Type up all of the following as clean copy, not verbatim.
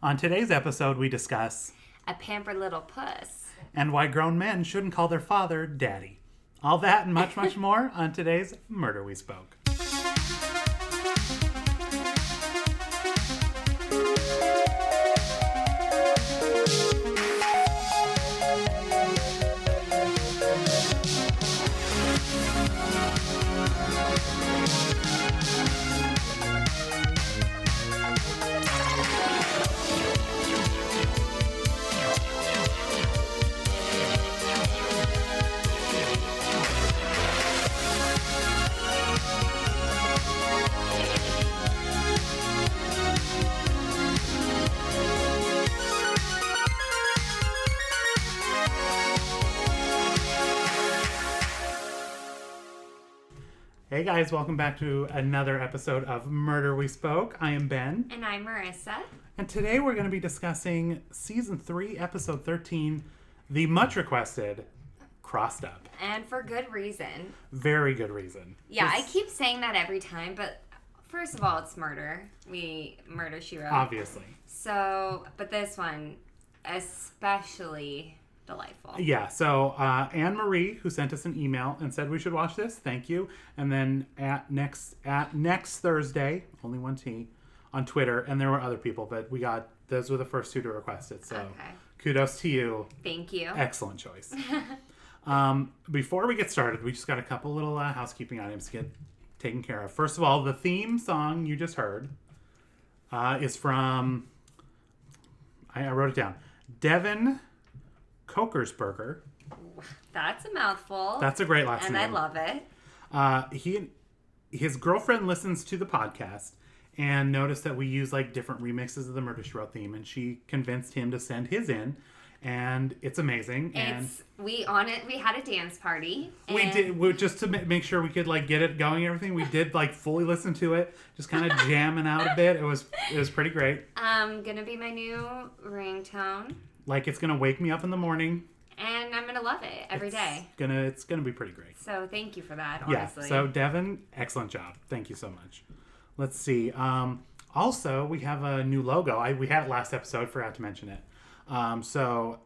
On today's episode, we discuss A pampered little puss. and why grown men shouldn't call their father daddy. All that and much, much more on today's Murder We Spoke. Hey guys, welcome back to another episode of Murder We Spoke. I am Ben. And I'm Marissa. And today we're going to be discussing Season 3, Episode 13, the much requested Crossed Up. And for good reason. Very good reason. Yeah, I keep saying that every time, but first of all, it's murder. Murder, She Wrote. Obviously. So, but this one, especially delightful. Yeah, so Anne-Marie, who sent us an email and said we should watch this, thank you. And then at next Thursday, only one T, on Twitter, and there were other people, but those were the first two to request it, so okay. Kudos to you. Thank you. Excellent choice. Before we get started, we just got a couple little housekeeping items to get taken care of. First of all, the theme song you just heard is from, I wrote it down, Devin Kokersberger. That's a mouthful. That's a great last and name. And I love it. His girlfriend listens to the podcast and noticed that we use like different remixes of the Murder She Wrote theme, and she convinced him to send his in, and it's amazing. We had a dance party. We just to make sure we could like get it going and everything. We did like fully listen to it, just kind of jamming out a bit. It was pretty great. Gonna be my new ringtone. Like it's gonna wake me up in the morning. And I'm gonna love it every day. It's gonna be pretty great. So thank you for that, honestly. Yeah, so Devin, excellent job. Thank you so much. Let's see. Also, we have a new logo. We had it last episode, forgot to mention it. So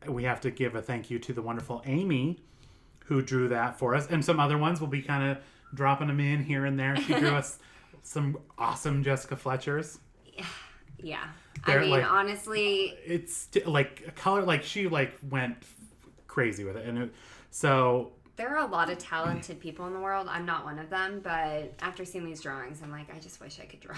we have to give a thank you to the wonderful Amy who drew that for us. And some other ones, we'll be kind of dropping them in here and there. She drew us some awesome Jessica Fletchers. Yeah. They're honestly, it's like a color, like she like went crazy with it. And so there are a lot of talented people in the world. I'm not one of them, but after seeing these drawings, I'm like, I just wish I could draw.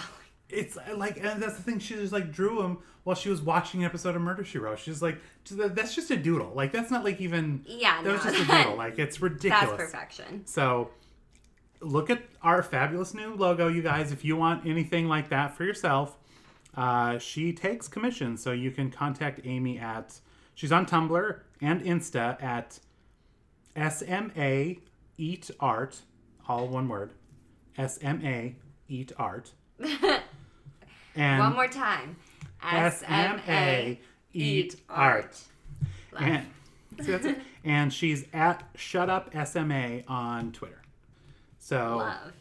It's like, and that's the thing, she just like drew them while she was watching an episode of Murder She Wrote. She's like, that's just a doodle. Like, that's not like even, that was just a doodle. Like, it's ridiculous. That's perfection. So, look at our fabulous new logo, you guys. If you want anything like that for yourself, she takes commissions. So, you can contact Amy she's on Tumblr and Insta at SMA Eat Art, all one word, SMA Eat Art. And one more time. SMA Eat Art. And, see, that's it. And she's at Shut Up SMA on Twitter. So, love.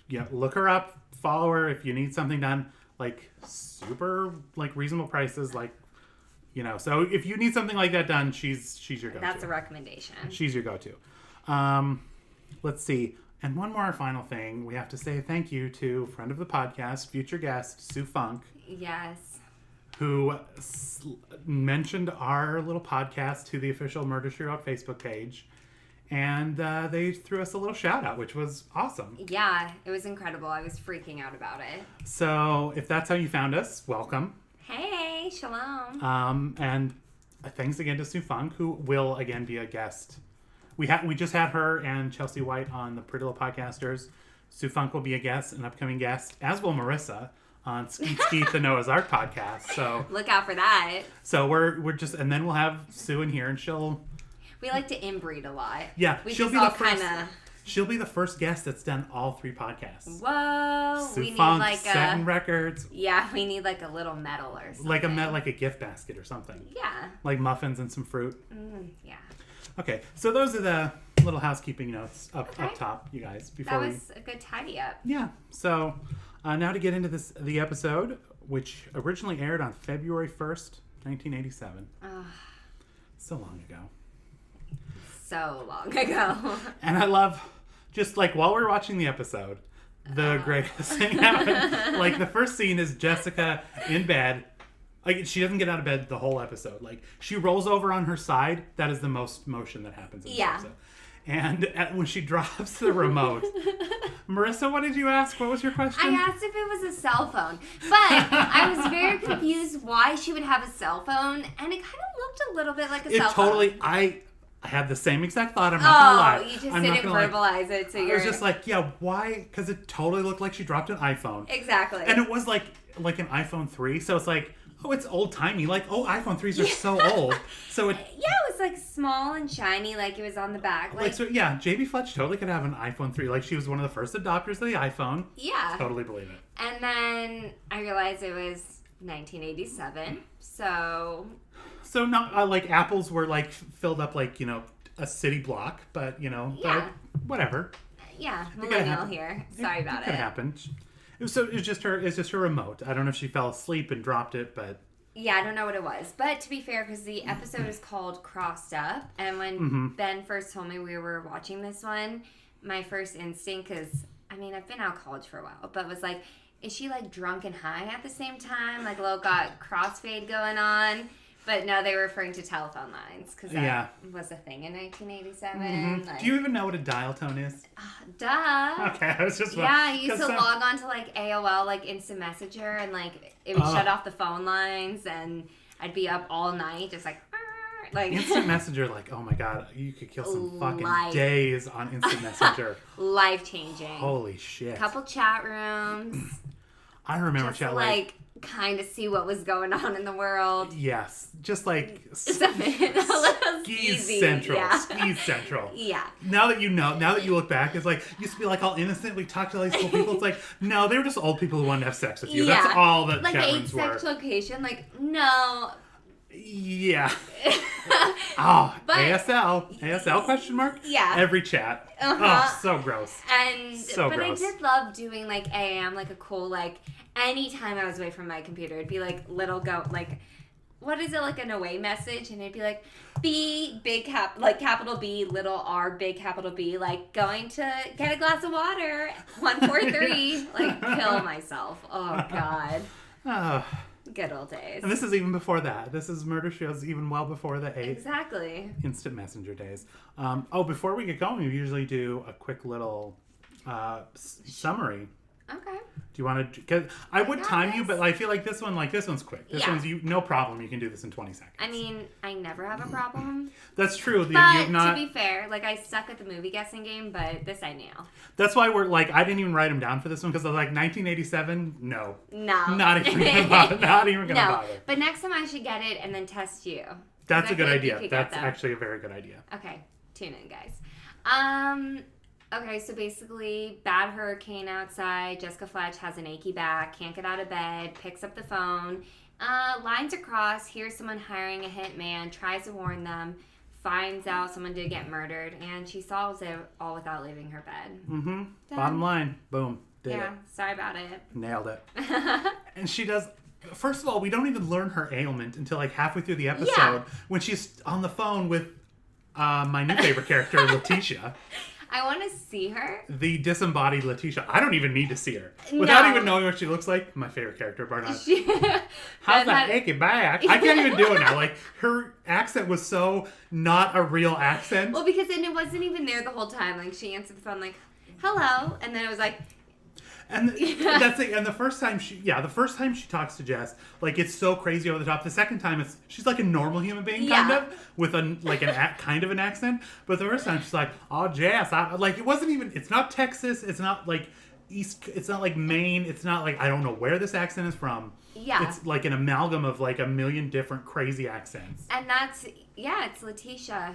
Yeah, look her up, follow her if you need something done, like super like reasonable prices, like, you know. So if you need something like that done, she's your go-to. That's a recommendation. She's your go-to. Let's see. And one more final thing, we have to say thank you to friend of the podcast, future guest, Sue Funk. Yes. Who mentioned our little podcast to the official Murder She Wrote Facebook page. And they threw us a little shout out, which was awesome. Yeah, it was incredible. I was freaking out about it. So if that's how you found us, welcome. Hey, shalom. And thanks again to Sue Funk, who will again be a guest. We just had her and Chelsea White on the Pretty Little Podcasters. Sue Funk will be an upcoming guest, as will Marissa on Skeet Skeet the Noah's Ark podcast. So look out for that. So we're just, and then we'll have Sue in here, and we like to inbreed a lot. Yeah, she'll be the first. She'll be the first guest that's done all three podcasts. Whoa! Sue Funk, like setting records. Yeah, we need like a little medal or something. Like a gift basket or something. Yeah. Like muffins and some fruit. Yeah. Okay, so those are the little housekeeping notes up top, you guys. That was a good tidy up. Yeah. So now to get into the episode, which originally aired on February 1st, 1987. So long ago. So long ago. And I love, just like while we're watching the episode, the greatest thing happened. Like the first scene is Jessica in bed. Like she doesn't get out of bed the whole episode. Like she rolls over on her side. That is the most motion that happens in this episode. And when she drops the remote, Marissa, what did you ask? What was your question? I asked if it was a cell phone, but I was very confused why she would have a cell phone, and it kind of looked a little bit like a cell phone. I had the same exact thought. I'm not gonna lie. You just didn't verbalize it, so I was just like, yeah, why? Because it totally looked like she dropped an iPhone. Exactly. And it was like an iPhone 3, so it's like, oh, it's old-timey. Like, oh, iPhone 3s are so old. So it... Yeah, it was like small and shiny, like it was on the back. So yeah, JB Fletch totally could have an iPhone 3. Like, she was one of the first adopters of the iPhone. Yeah. Totally believe it. And then I realized it was 1987, so... So, not, like, apples were, like, filled up, like, you know, a city block, but, you know, but whatever. Yeah, millennial here. Sorry about it. It could happen. It's just her remote. I don't know if she fell asleep and dropped it, but... Yeah, I don't know what it was. But to be fair, because the episode is called Crossed Up, and when Ben first told me we were watching this one, my first instinct, because, I mean, I've been out of college for a while, but was like, is she, like, drunk and high at the same time? Like, a little got crossfade going on? But no, they were referring to telephone lines, because that was a thing in 1987. Like, do you even know what a dial tone is? Duh. Okay, I was just... Yeah, I used to log on to, like, AOL, like, Instant Messenger, and, like, it would shut off the phone lines, and I'd be up all night, just like... Instant Messenger, like, oh my god, you could kill some fucking days on Instant Messenger. Life-changing. Holy shit. Couple chat rooms. I remember just to, like, kind of see what was going on in the world. Yes. Just like Skis Central. Yeah. Skis Central. Yeah. Now that you look back, it's like, used to be like all innocent, we talked to all these cool people. It's like, no, they were just old people who wanted to have sex with you. Yeah. That's all that like chat rooms were. Like sex location, like, no. Yeah. Oh, but, ASL question mark? Yeah. Every chat. Oh, so gross. And so but gross. I did love doing like AM, like a cool like anytime I was away from my computer, it'd be like little like what is it, like an away message, and it'd be like B big capital B little R big capital B, like going to get a glass of water 143 like kill myself. Oh god. Good old days. And this is even before that. This is Murder Shows even well before the exactly Instant Messenger days. Before we get going, we usually do a quick little summary. Okay. Do you want to? Because I would time you, but I feel like this one's quick. This one's no problem. You can do this in 20 seconds. I mean, I never have a problem. That's true. But to be fair, like I suck at the movie guessing game, but this I nail. That's why we're like, I didn't even write them down for this one because I was like 1987. No. Not even gonna bother. Not even gonna bother. But next time I should get it and then test you. That's a good idea. That's actually a very good idea. Okay, tune in, guys. Okay, so basically, bad hurricane outside. Jessica Fletch has an achy back, can't get out of bed, picks up the phone. Lines across, hears someone hiring a hitman, tries to warn them, finds out someone did get murdered, and she solves it all without leaving her bed. Mm-hmm. Bottom line, boom. Did it. Sorry about it. Nailed it. And she does... First of all, we don't even learn her ailment until like halfway through the episode when she's on the phone with my new favorite character, Letitia. I want to see her. The disembodied Letitia. I don't even need to see her. Without even knowing what she looks like, my favorite character, Barnett. How's that achy back? I can't even do it now. Like, her accent was so not a real accent. Well, because then it wasn't even there the whole time. Like, she answered the phone like, hello. And then it was like... And that's it. And the first time she talks to Jess, like it's so crazy over the top. The second time she's like a normal human being, kind of, with kind of an accent. But the first time she's like, "Oh, Jess," it's not Texas. It's not like East. It's not like Maine. It's not like I don't know where this accent is from. Yeah, it's like an amalgam of like a million different crazy accents. And it's Letitia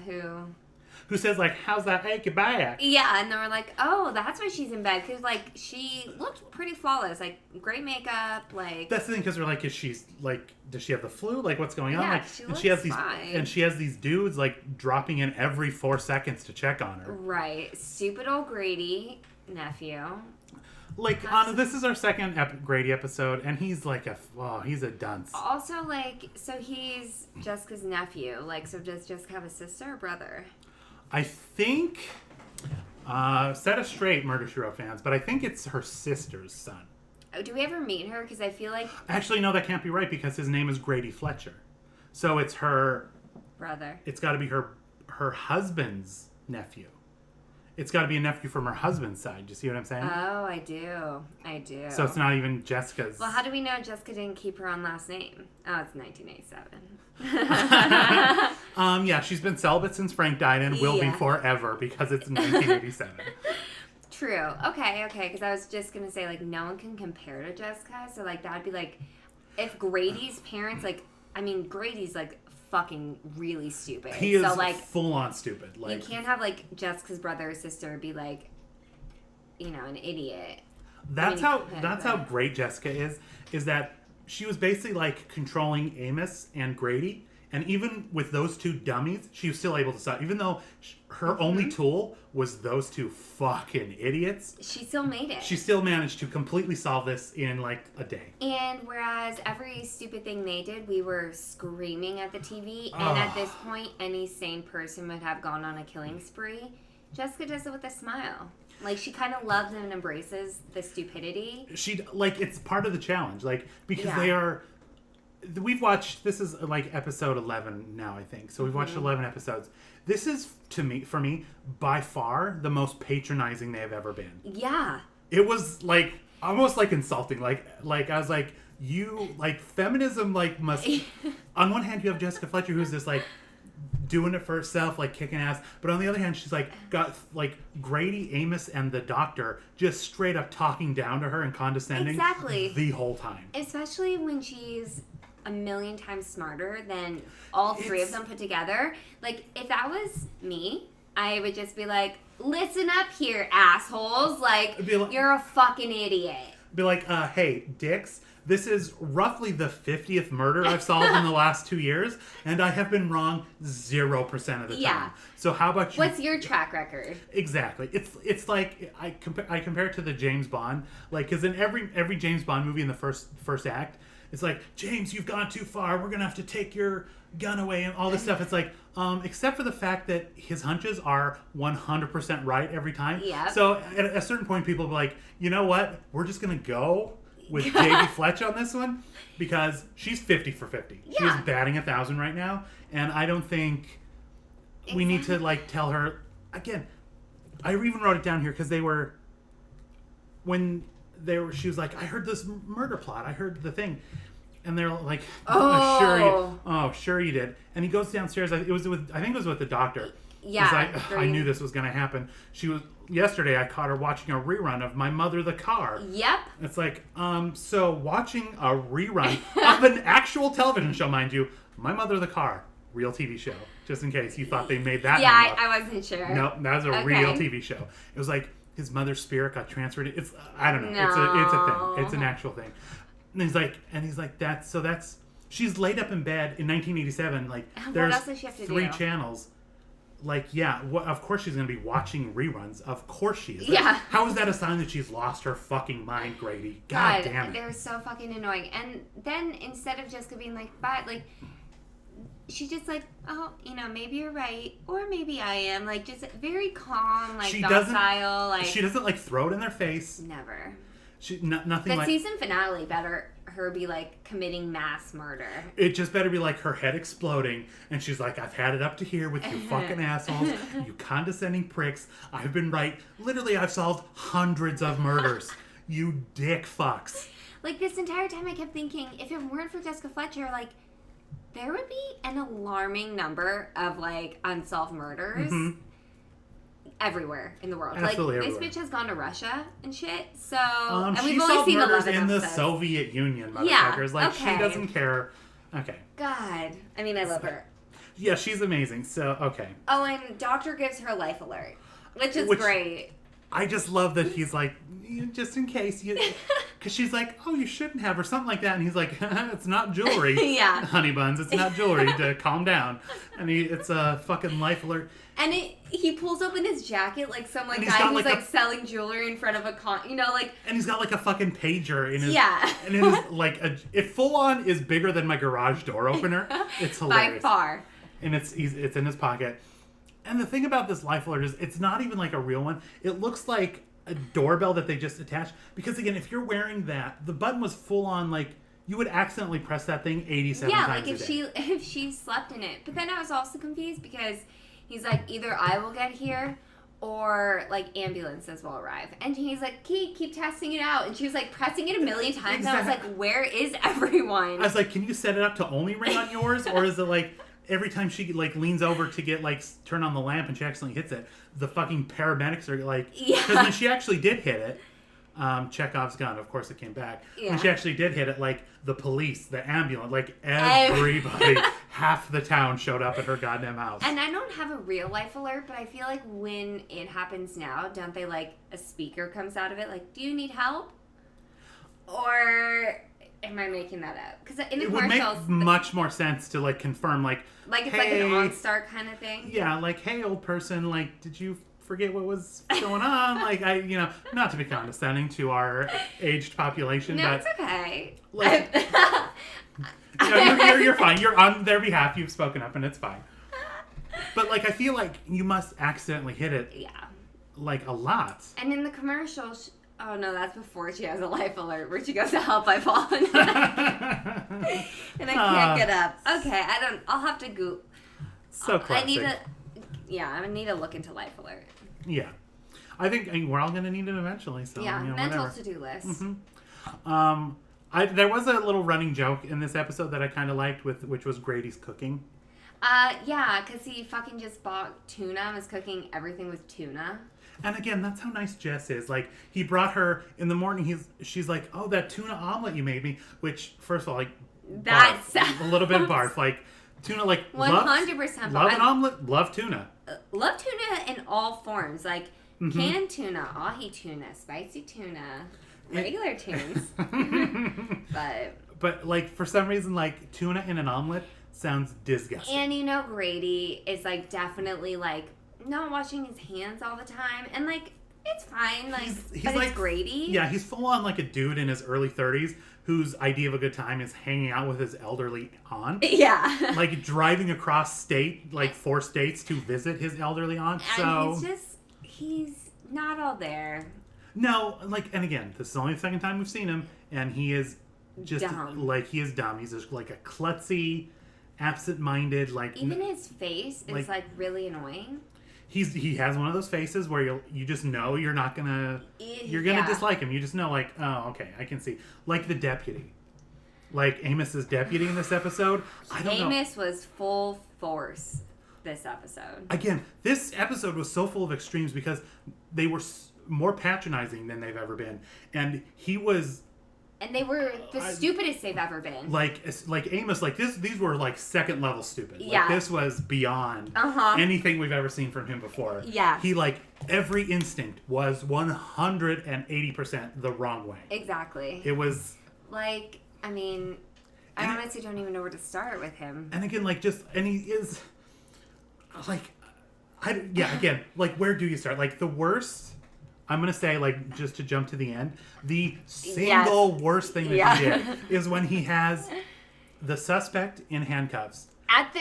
who says, like, how's that achy back? Yeah, and then we're like, oh, that's why she's in bed. Because, like, she looked pretty flawless. Like, great makeup, like... That's the thing, because we're like, does she have the flu? Like, what's going on? Yeah, like, she looks fine. And she has these dudes, like, dropping in every 4 seconds to check on her. Right. Stupid old Grady nephew. Like, this is our second Grady episode, and he's like he's a dunce. Also, like, so he's Jessica's nephew. Like, so does Jessica have a sister or brother? I think, set us straight, Murder, She Wrote fans, but I think it's her sister's son. Oh, do we ever meet her? Because I feel like... Actually, no, that can't be right, because his name is Grady Fletcher. So it's her... brother. It's got to be her husband's nephew. It's got to be a nephew from her husband's side. Do you see what I'm saying? Oh, I do. So it's not even Jessica's. Well, how do we know Jessica didn't keep her own last name? Oh, it's 1987. Yeah, she's been celibate since Frank died and will be forever because it's 1987. True. Okay, because I was just going to say, like, no one can compare to Jessica. So, like, that would be like, if Grady's parents, like, I mean, Grady's, like, fucking really stupid. He is so, like, full on stupid. Like, you can't have like Jessica's brother or sister be like, you know, an idiot. That's how great Jessica is that she was basically like controlling Amos and Grady, and even with those two dummies, she was still able to stop. Even though her only tool was those two fucking idiots, she still made it. She still managed to completely solve this in like a day. And whereas every stupid thing they did, we were screaming at the TV, and at this point, any sane person would have gone on a killing spree. Jessica does it with a smile. Like, she kind of loves and embraces the stupidity. She, like, it's part of the challenge. Like, because they are... We've watched... This is, like, episode 11 now, I think. So we've watched 11 episodes. This is, for me, by far, the most patronizing they have ever been. Yeah. It was, like, almost, like, insulting. Like I was like, feminism, like, must... On one hand, you have Jessica Fletcher, who's this, like... doing it for herself, like kicking ass. But on the other hand, she's like got like Grady, Amos, and the doctor just straight up talking down to her and condescending the whole time. Especially when she's a million times smarter than all three of them put together. Like, if that was me, I would just be like, listen up here, assholes. Like, you're a fucking idiot. Be like, hey, dicks. This is roughly the 50th murder I've solved in the last 2 years, and I have been wrong 0% of the time. Yeah. So how about you? What's your track record? Exactly. It's like I compare it to the James Bond, like, because in every James Bond movie in the first act, it's like, James, you've gone too far. We're gonna have to take your gun away and all this stuff. It's like, except for the fact that his hunches are 100% right every time. Yeah. So at a certain point, people will be like, you know what? We're just gonna go with J.B. Fletch on this one because she's 50 for 50. Yeah. She's batting 1,000 right now, and I don't think we need to like tell her again. I even wrote it down here because she was like, I heard this murder plot. I heard the thing, and they're like, sure you did. And he goes downstairs. I think it was with the doctor. Yeah, like, I knew this was going to happen. Yesterday I caught her watching a rerun of My Mother the Car. Yep. It's like, so watching a rerun of an actual television show, mind you, My Mother the Car, real TV show, just in case you thought they made that. Yeah, I wasn't sure. No, that was a real TV show. It was like his mother's spirit got transferred. It's, I don't know. No. It's a thing. It's an actual thing. And he's like, that's, she's laid up in bed in 1987. Like, there's 3 channels. Like, yeah, of course she's going to be watching reruns. Of course she is. Yeah. How is that a sign that she's lost her fucking mind, Grady? God damn it. They're so fucking annoying. And then instead of Jessica being like, bye, like, she's just like, oh, you know, maybe you're right. Or maybe I am. Like, just very calm, like, docile. Like, she doesn't, like, throw it in their face. Never. Nothing the season finale better her be like committing mass murder. It just better be like her head exploding and she's like, I've had it up to here with you fucking assholes, you condescending pricks. I've been right. Literally, I've solved hundreds of murders. You dick fucks. Like, this entire time I kept thinking, if it weren't for Jessica Fletcher, like, there would be an alarming number of like unsolved murders. Everywhere in the world. Absolutely like, everywhere. this bitch has gone to Russia and shit, so... and we've only seen 11 in episodes. The Soviet Union, motherfuckers. Like, she doesn't care. Okay. God. I mean, I love her. Yeah, she's amazing, so, okay. Oh, and Doctor gives her life alert, which is great. I just love that he's like, just in case you, because she's like, oh, you shouldn't have, or something like that, and he's like, it's not jewelry, Yeah. honey buns, it's not jewelry, to calm down, and it's a fucking life alert. And he pulls open his jacket like some like And he's guy got, who's like, like selling jewelry in front of a like. And he's got like a fucking pager in his, Yeah. and it is like it full on is bigger than my garage door opener. It's hilarious. By far. And it's in his pocket. And the thing about this life alert is it's not even like a real one. It looks like a doorbell that they just attached. Because again, if you're wearing that, the button was full on like you would accidentally press that thing 87 times like a day. if she slept in it. But then I was also confused because he's like, either I will get here or like ambulances will arrive. And he's like, keep testing it out. And she was like pressing it a million times. Exactly. And I was like, where is everyone? I was like, can you set it up to only ring on yours? Or is it like every time she like leans over to get like turn on the lamp and she accidentally hits it, the fucking paramedics are like, because when she actually did hit it, Chekhov's gun, of course it came back. Yeah. When she actually did hit it, like the police, the ambulance, like everybody, half the town showed up at her goddamn house. And I don't have a real life alert, but I feel like when it happens now, don't they like a speaker comes out of it like, do you need help? Or am I making that up? Because in the commercials, would make much more sense to like confirm, like it's hey, like an OnStar kind of thing. Yeah, like, hey, old person, like, did you forget what was going on? Like, not to be condescending to our aged population, no, but it's okay. Like, you're fine. You're on their behalf. You've spoken up, and it's fine. But like, I feel like you must accidentally hit it. Yeah. Like a lot. And in the commercials. Oh no, that's before she has a life alert where she goes to help I've fallen. And I can't get up. Okay, I'll have to go. So classic. I need to look into life alert. Yeah. I think we're all going to need it eventually. So, yeah, mental whatever. To-do list. Mm-hmm. There was a little running joke in this episode that I kind of liked, which was Grady's cooking. Yeah, because he fucking just bought tuna and was cooking everything with tuna. And again, that's how nice Jess is. Like, he brought her in the morning. She's like, oh, that tuna omelet you made me. Which, first of all, like, that's a little bit barf. Like, tuna, like, 100%. Love an omelet, love tuna. Love tuna in all forms. Like, canned tuna, ahi tuna, spicy tuna, regular tunas. But, like, for some reason, like, tuna in an omelet sounds disgusting. And Grady is, like, definitely, like, not washing his hands all the time, and like it's fine, like he's but like, it's Grady. Yeah, he's full on like a dude in his early 30s whose idea of a good time is hanging out with his elderly aunt. Yeah, like driving across state, like 4 states to visit his elderly aunt. And he's not all there. No, like, and again, this is only the second time we've seen him, and he is just dumb. Like he is dumb. He's just like a klutzy, absent-minded, like even his face is like really annoying. He has one of those faces where you just know you're gonna dislike him. You just know, like, oh, okay, I can see. Like the deputy. Like Amos's deputy in this episode. I don't know. Amos was full force this episode. Again, this episode was so full of extremes because they were more patronizing than they've ever been. And he was... And they were the stupidest they've ever been. Like Amos, like these were like second level stupid. Yeah. Like this was beyond anything we've ever seen from him before. Yeah. He like every instinct was 180% the wrong way. Exactly. It was like, I mean, I honestly don't even know where to start with him. And again, like and he is like, again, like where do you start? Like the worst. I'm going to say, like, just to jump to the end, the single worst thing that he did is when he has the suspect in handcuffs. At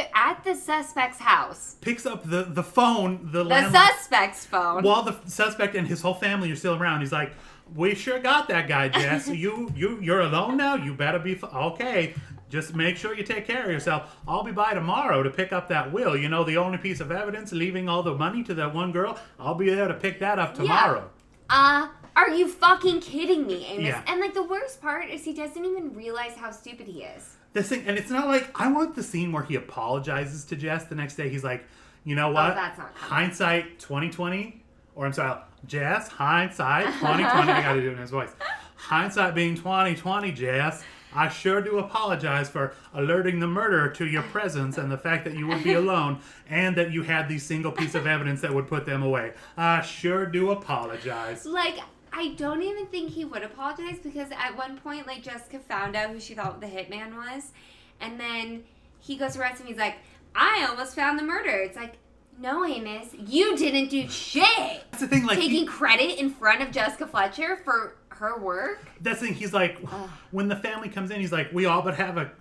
the suspect's house. Picks up the phone, the suspect's phone. While the suspect and his whole family are still around. He's like, we sure got that guy, Jess. You're alone now? You better be... Okay. Just make sure you take care of yourself. I'll be by tomorrow to pick up that will. The only piece of evidence leaving all the money to that one girl. I'll be there to pick that up tomorrow. Yeah. Are you fucking kidding me, Amos? Yeah. And like the worst part is he doesn't even realize how stupid he is. This thing, and it's not like, I want the scene where he apologizes to Jess the next day. He's like, you know what? Oh, that's not coming. Hindsight 2020, or I'm sorry, Jess, hindsight 2020. I gotta do it in his voice. Hindsight being 2020, Jess. I sure do apologize for alerting the murderer to your presence and the fact that you would be alone and that you had the single piece of evidence that would put them away. I sure do apologize. Like, I don't even think he would apologize because at one point, like, Jessica found out who she thought the hitman was. And then he goes to arrest him. He's like, I almost found the murderer. It's like, no, Amos, you didn't do shit. That's the thing, like... Taking credit in front of Jessica Fletcher for her work? That's the thing, he's like, when the family comes in, he's like, we all but have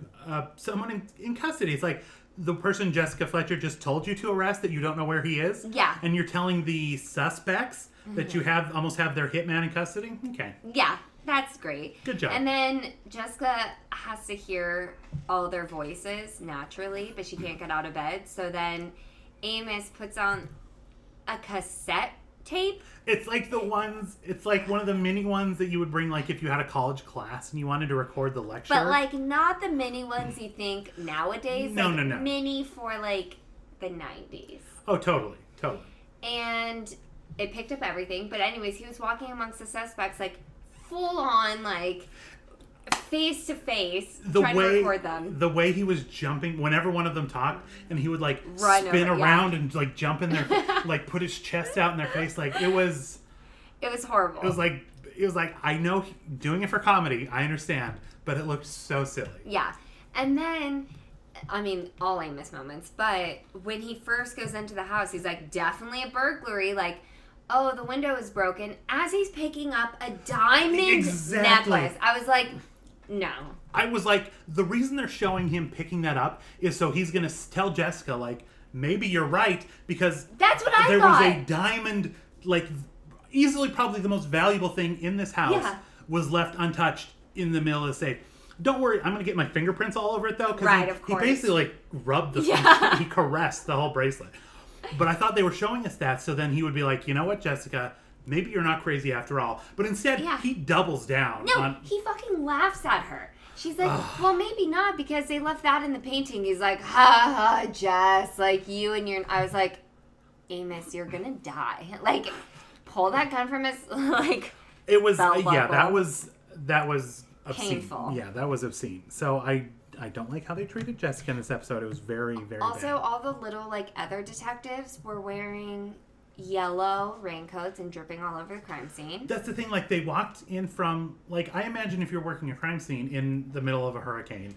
someone in custody. It's like, the person Jessica Fletcher just told you to arrest that you don't know where he is? Yeah. And you're telling the suspects that you almost have their hitman in custody? Okay. Yeah, that's great. Good job. And then Jessica has to hear all their voices naturally, but she can't get out of bed. So then Amos puts on a cassette tape. It's like it's like one of the mini ones that you would bring, like, if you had a college class and you wanted to record the lecture. But, like, not the mini ones you think nowadays. No, like, no. Mini for, like, the 90s. Oh, totally. And it picked up everything. But anyways, he was walking amongst the suspects, like, full on, like, face to face, trying to record them. The way he was jumping, whenever one of them talked, and he would, like, spin over, around and, like, jump in their, like, put his chest out in their face. Like, it was horrible. It was like, I know doing it for comedy, I understand, but it looked so silly. Yeah. And then, I mean, all Amos moments, but when he first goes into the house, he's like, definitely a burglary, like, oh, the window is broken, as he's picking up a diamond necklace. I was like, no. I was like, the reason they're showing him picking that up is so he's going to tell Jessica, like, maybe you're right, because that's what I there thought. Was a diamond, like, easily probably the most valuable thing in this house was left untouched in the middle of the safe. Don't worry, I'm going to get my fingerprints all over it, though, because he basically, like, rubbed the he caressed the whole bracelet. But I thought they were showing us that, so then he would be like, you know what, Jessica, maybe you're not crazy after all. But instead, he doubles down. No, he fucking laughs at her. She's like, well, maybe not, because they left that in the painting. He's like, ha ha, Jess, like, you and your... I was like, Amos, you're gonna die. Like, pull that gun from his, like, it was, belt buckle. Yeah, that was obscene. Painful. Yeah, that was obscene. So I don't like how they treated Jessica in this episode. It was very, very also, bad. all the little, like, other detectives were wearing yellow raincoats and dripping all over the crime scene. That's the thing, like, they walked in from, like, I imagine if you're working a crime scene in the middle of a hurricane,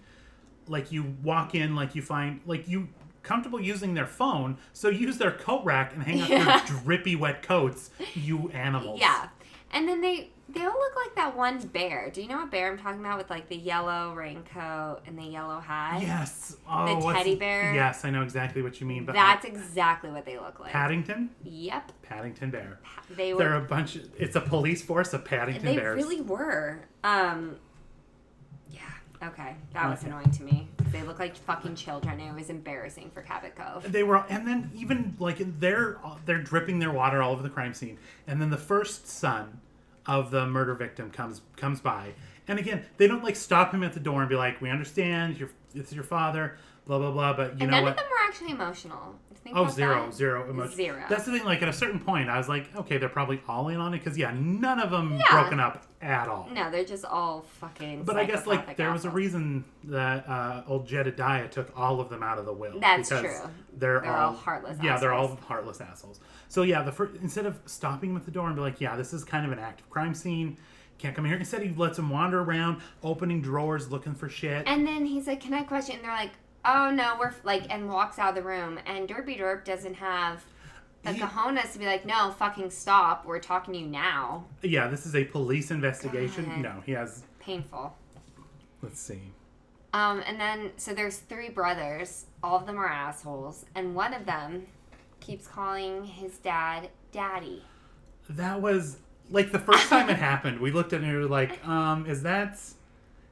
like, you walk in, like, you find, like, you comfortable using their phone, so use their coat rack and hang up their drippy wet coats, you animals. Yeah. And then they all look like that one bear. Do you know what bear I'm talking about with, like, the yellow raincoat and the yellow hat? Yes. Oh, the teddy bear? Yes, I know exactly what you mean. But that's exactly what they look like. Paddington? Yep. Paddington Bear. They're a bunch it's a police force of Paddington Bears. They really were. Yeah, okay. That was annoying to me. They look like fucking children. It was embarrassing for Cabot Cove. They were, and then even, like, they're dripping their water all over the crime scene. And then the first son of the murder victim comes by. And again, they don't, like, stop him at the door and be like, we understand, it's your father, blah, blah, blah, but you know what? None of them were actually emotional. Zero emotion. Zero. That's the thing, like, at a certain point, I was like, okay, they're probably all in on it, because, none of them broken up at all. No, they're just all fucking But I guess, like, there was a reason that old Jedediah took all of them out of the will. That's true. They're all heartless assholes. Yeah, they're all heartless assholes. So, instead of stopping him at the door and be like, this is kind of an active crime scene, can't come in here. Instead, he lets him wander around, opening drawers, looking for shit. And then he's like, can I question? And they're like, oh, no, we're, like, and walks out of the room. And Derpy Derp doesn't have the cojones to be like, no, fucking stop. We're talking to you now. Yeah, this is a police investigation. God. No, he has... Painful. Let's see. And then, so there's 3 brothers. All of them are assholes. And one of them keeps calling his dad Daddy. That was, like, the first time it happened, we looked at it and we were like, is that...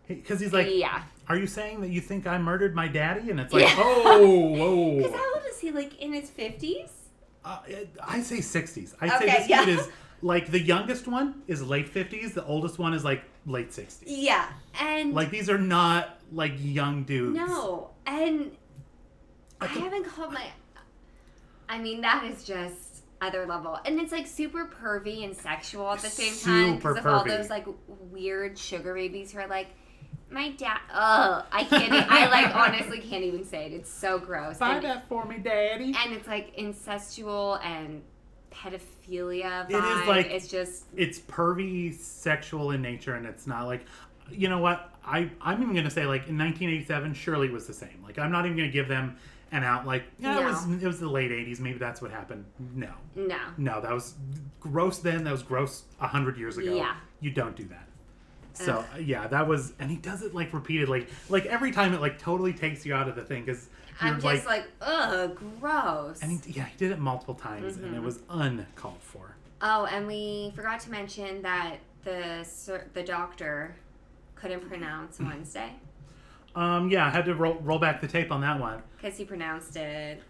Because he's like, yeah. Are you saying that you think I murdered my daddy? And it's like, whoa. Because how old is he? Like, in his 50s? I say 60s. I'd say this dude is, like, the youngest one is late 50s. The oldest one is, like, late 60s. Yeah. And... Like, these are not, like, young dudes. No. And I haven't called my... I mean, that is just other level. And it's, like, super pervy and sexual at the same time. Because of all those, like, weird sugar babies who are like, My dad. Oh, I can't. I like honestly can't even say it. It's so gross. Buy that for me, Daddy. And it's like incestual and pedophilia vibe. It is like it's pervy, sexual in nature, and it's not like, you know what? I'm even gonna say like in 1987, surely it was the same. Like I'm not even gonna give them an out. Like it was the late 80s. Maybe that's what happened. No, that was gross then. That was gross 100 years ago. Yeah, you don't do that. So yeah, that was, and he does it like repeatedly, like every time it like totally takes you out of the thing because I'm just like ugh, gross. And he did it multiple times, and it was uncalled for. Oh, and we forgot to mention that the doctor couldn't pronounce Wednesday. Yeah, I had to roll back the tape on that one because he pronounced it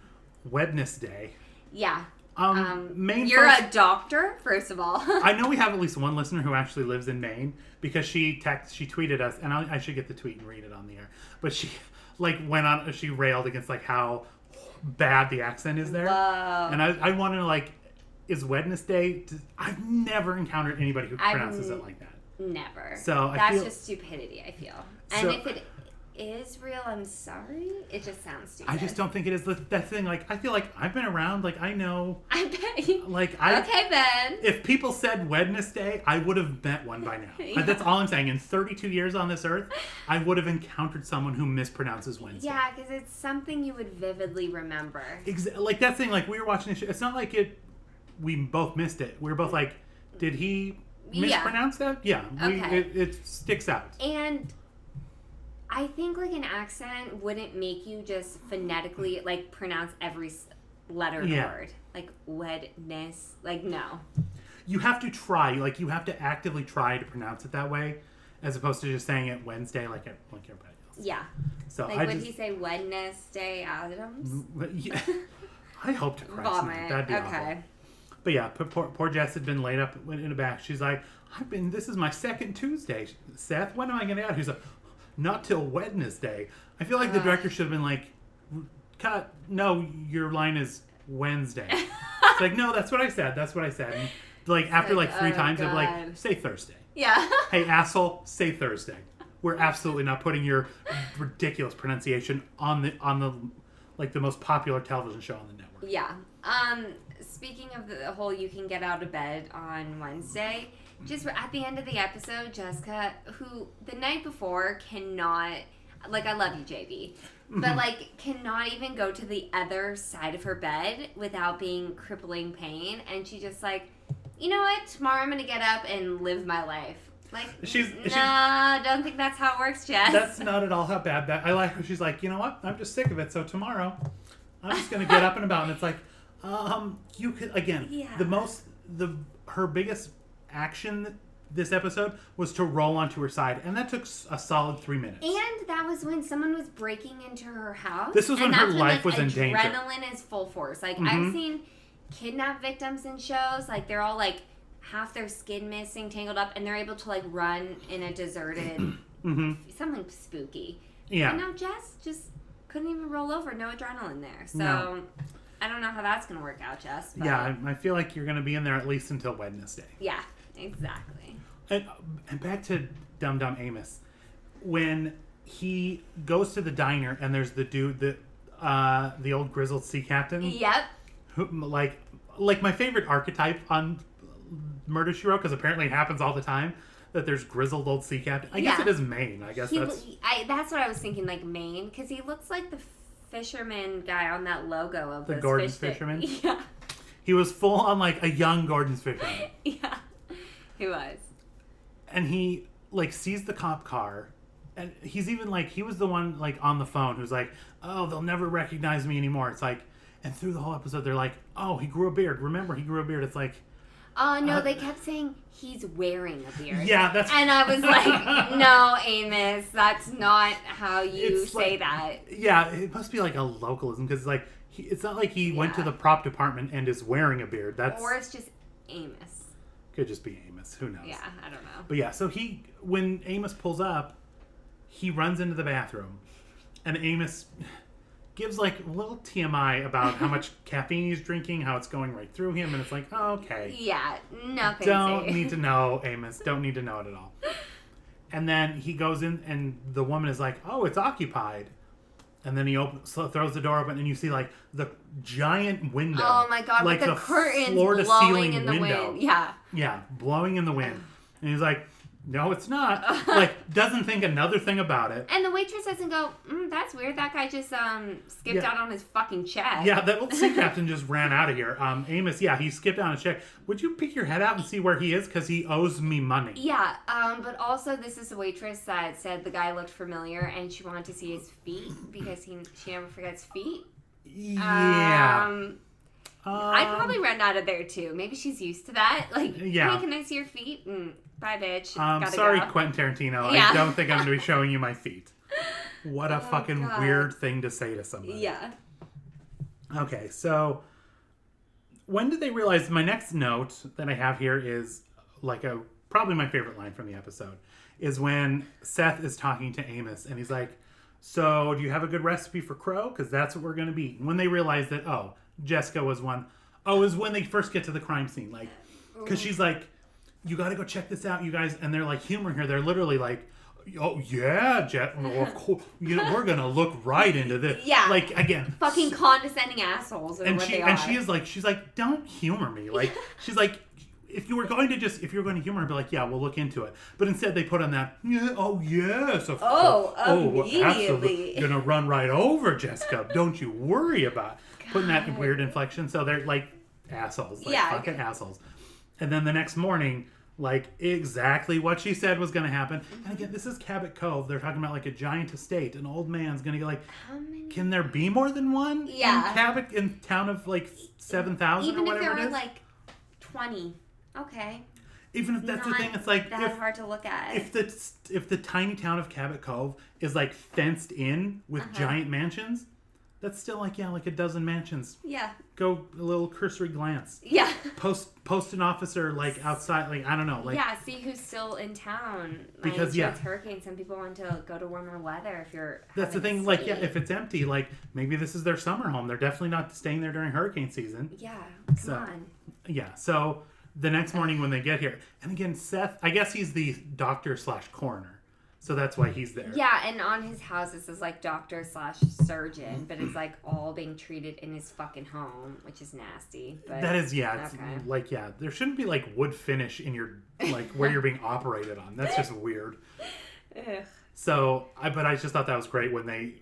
Wednesday. Yeah. You're a doctor, first of all. I know we have at least one listener who actually lives in Maine because she tweeted us, and I should get the tweet and read it on the air. But she she railed against like how bad the accent is there. Whoa. And I want to like, is Wednesday? I've never encountered anybody who pronounces it like that. Never. So that's just stupidity, I feel. And if it is real, I'm sorry. It just sounds stupid. I just don't think it is that thing. Like I feel like I've been around. Like I know. I bet you. Okay, Ben. If people said Wednesday, I would have met one by now. Yeah. That's all I'm saying. In 32 years on this earth, I would have encountered someone who mispronounces Wednesday. Yeah, because it's something you would vividly remember. Like that thing. Like we were watching this show. It's not like we both missed it. We were both like, did he mispronounce that? Yeah. Okay. It sticks out. And I think like an accent wouldn't make you just phonetically like pronounce every letter word. Like wedness. Like no. You have to try. Like you have to actively try to pronounce it that way, as opposed to just saying it Wednesday like everybody else. Yeah. So like would he say Wednesday Adams? Yeah. I hope to Christ not. That'd be awful. But yeah, poor Jess had been laid up in the back. She's like, this is my second Tuesday. Seth, when am I going to get out? He's like, not till Wednesday. I feel like the director should have been like, cut. No, your line is Wednesday. It's like, no, that's what I said. That's what I said. And like after like 3 times, they'd be like, say Thursday. Yeah. Hey, asshole, say Thursday. We're absolutely not putting your ridiculous pronunciation on the like the most popular television show on the network. Yeah. Speaking of the whole you can get out of bed on Wednesday, just at the end of the episode, Jessica, who the night before cannot, like I love you, JB, but like cannot even go to the other side of her bed without being crippling pain. And she just like, you know what, tomorrow I'm going to get up and live my life. Like, don't think that's how it works, Jess. That's not at all how bad that. I like her. She's like, you know what, I'm just sick of it. So tomorrow I'm just going to get up and about. And it's like, you could, again, her biggest action this episode was to roll onto her side, and that took a solid 3 minutes. And that was when someone was breaking into her house. This was when her life was in danger. Adrenaline is full force. Like I've seen kidnap victims in shows, like they're all like half their skin missing, tangled up, and they're able to like run in a deserted something spooky. Yeah. And now Jess just couldn't even roll over, no adrenaline there. So no. I don't know how that's going to work out, Jess. But yeah, I feel like you're going to be in there at least until Wednesday. Yeah, exactly. And back to Dum Dum Amos. When he goes to the diner and there's the dude, the old grizzled sea captain. Yep. Who, like my favorite archetype on Murder, She Wrote, because apparently it happens all the time, that there's grizzled old sea captain. I guess it is Maine. I guess that's what I was thinking, like Maine, because he looks like the fisherman guy on that logo of the Gordon's Fisherman. Yeah. He was full on like a young Gordon's Fisherman. Yeah. He was. And he like sees the cop car, and he's even like, he was the one like on the phone who's like, oh, they'll never recognize me anymore. It's like, and through the whole episode they're like, oh, he grew a beard. Remember, he grew a beard. It's like, no, they kept saying he's wearing a beard. Yeah, that's... And I was like, no, Amos, that's not how you say that. Yeah, it must be like a localism, because like, it's not like he went to the prop department and is wearing a beard. Or it's just Amos. Could just be Amos. Who knows? Yeah, I don't know. But yeah, so when Amos pulls up, he runs into the bathroom, and Amos gives like a little TMI about how much caffeine he's drinking, how it's going right through him, and it's like, oh, okay. Yeah, nothing. Don't need to know, Amos. Don't need to know it at all. And then he goes in, and the woman is like, "Oh, it's occupied." And then he throws the door open, and you see like the giant window. Oh my god! like with the curtains floor to blowing ceiling in the window. wind. Yeah. Yeah, blowing in the wind. And he's like, "No, it's not." Like, doesn't think another thing about it. And the waitress doesn't go, that's weird. That guy just skipped out on his fucking check. Yeah, that little sea captain just ran out of here. Amos, he skipped out on his check. Would you peek your head out and see where he is? Because he owes me money. Yeah, but also this is a waitress that said the guy looked familiar and she wanted to see his feet because she never forgets feet. Yeah. I'd probably run out of there too. Maybe she's used to that. Like, yeah. hey, can I see your feet? Bye, bitch. Sorry, go. Quentin Tarantino. Yeah. I don't think I'm going to be showing you my feet. What a fucking weird thing to say to somebody. Yeah. Okay, so when did they realize? My next note that I have here is like probably my favorite line from the episode is when Seth is talking to Amos and he's like, "So do you have a good recipe for crow? Because that's what we're going to be." When they realize that, Jessica was one. Is when they first get to the crime scene. Like, because she's like, "You got to go check this out, you guys." And they're like humoring her. They're literally like, "Oh yeah, Jet. Well, of course, we're gonna look right into this." Yeah. Like, again, fucking condescending assholes. And she's like, "Don't humor me." Like, she's like, if you were going to humor her, be like, "Yeah, we'll look into it." But instead, they put on that, "Yeah, oh yes, of course. Immediately. Absolutely, gonna run right over Jessica. Don't you worry about it." Putting that weird inflection. So they're like assholes, like fucking assholes. And then the next morning, like, exactly what she said was going to happen. Mm-hmm. And again, this is Cabot Cove. They're talking about, like, a giant estate. An old man's going to get, like, can there be more than one? Yeah. In Cabot, in town of, like, 7,000 or whatever it is? Even if there are, like, 20. Okay. Even if that's the thing, it's like... That's hard to look at. If the tiny town of Cabot Cove is, like, fenced in with giant mansions... That's still like a dozen mansions. Yeah. Go a little cursory glance. Yeah. Post an officer like outside, like I don't know, like see who's still in town. Because it's hurricane. Some people want to go to warmer weather. If you're that's the thing. Like if it's empty, like maybe this is their summer home. They're definitely not staying there during hurricane season. Yeah. Come on. Yeah. So the next morning when they get here, and again Seth, I guess he's the doctor / coroner. So that's why he's there. Yeah, and on his house it says like doctor / surgeon, but it's like all being treated in his fucking home, which is nasty. But that is it's like there shouldn't be like wood finish in your like where you're being operated on. That's just weird. So but I just thought that was great when they.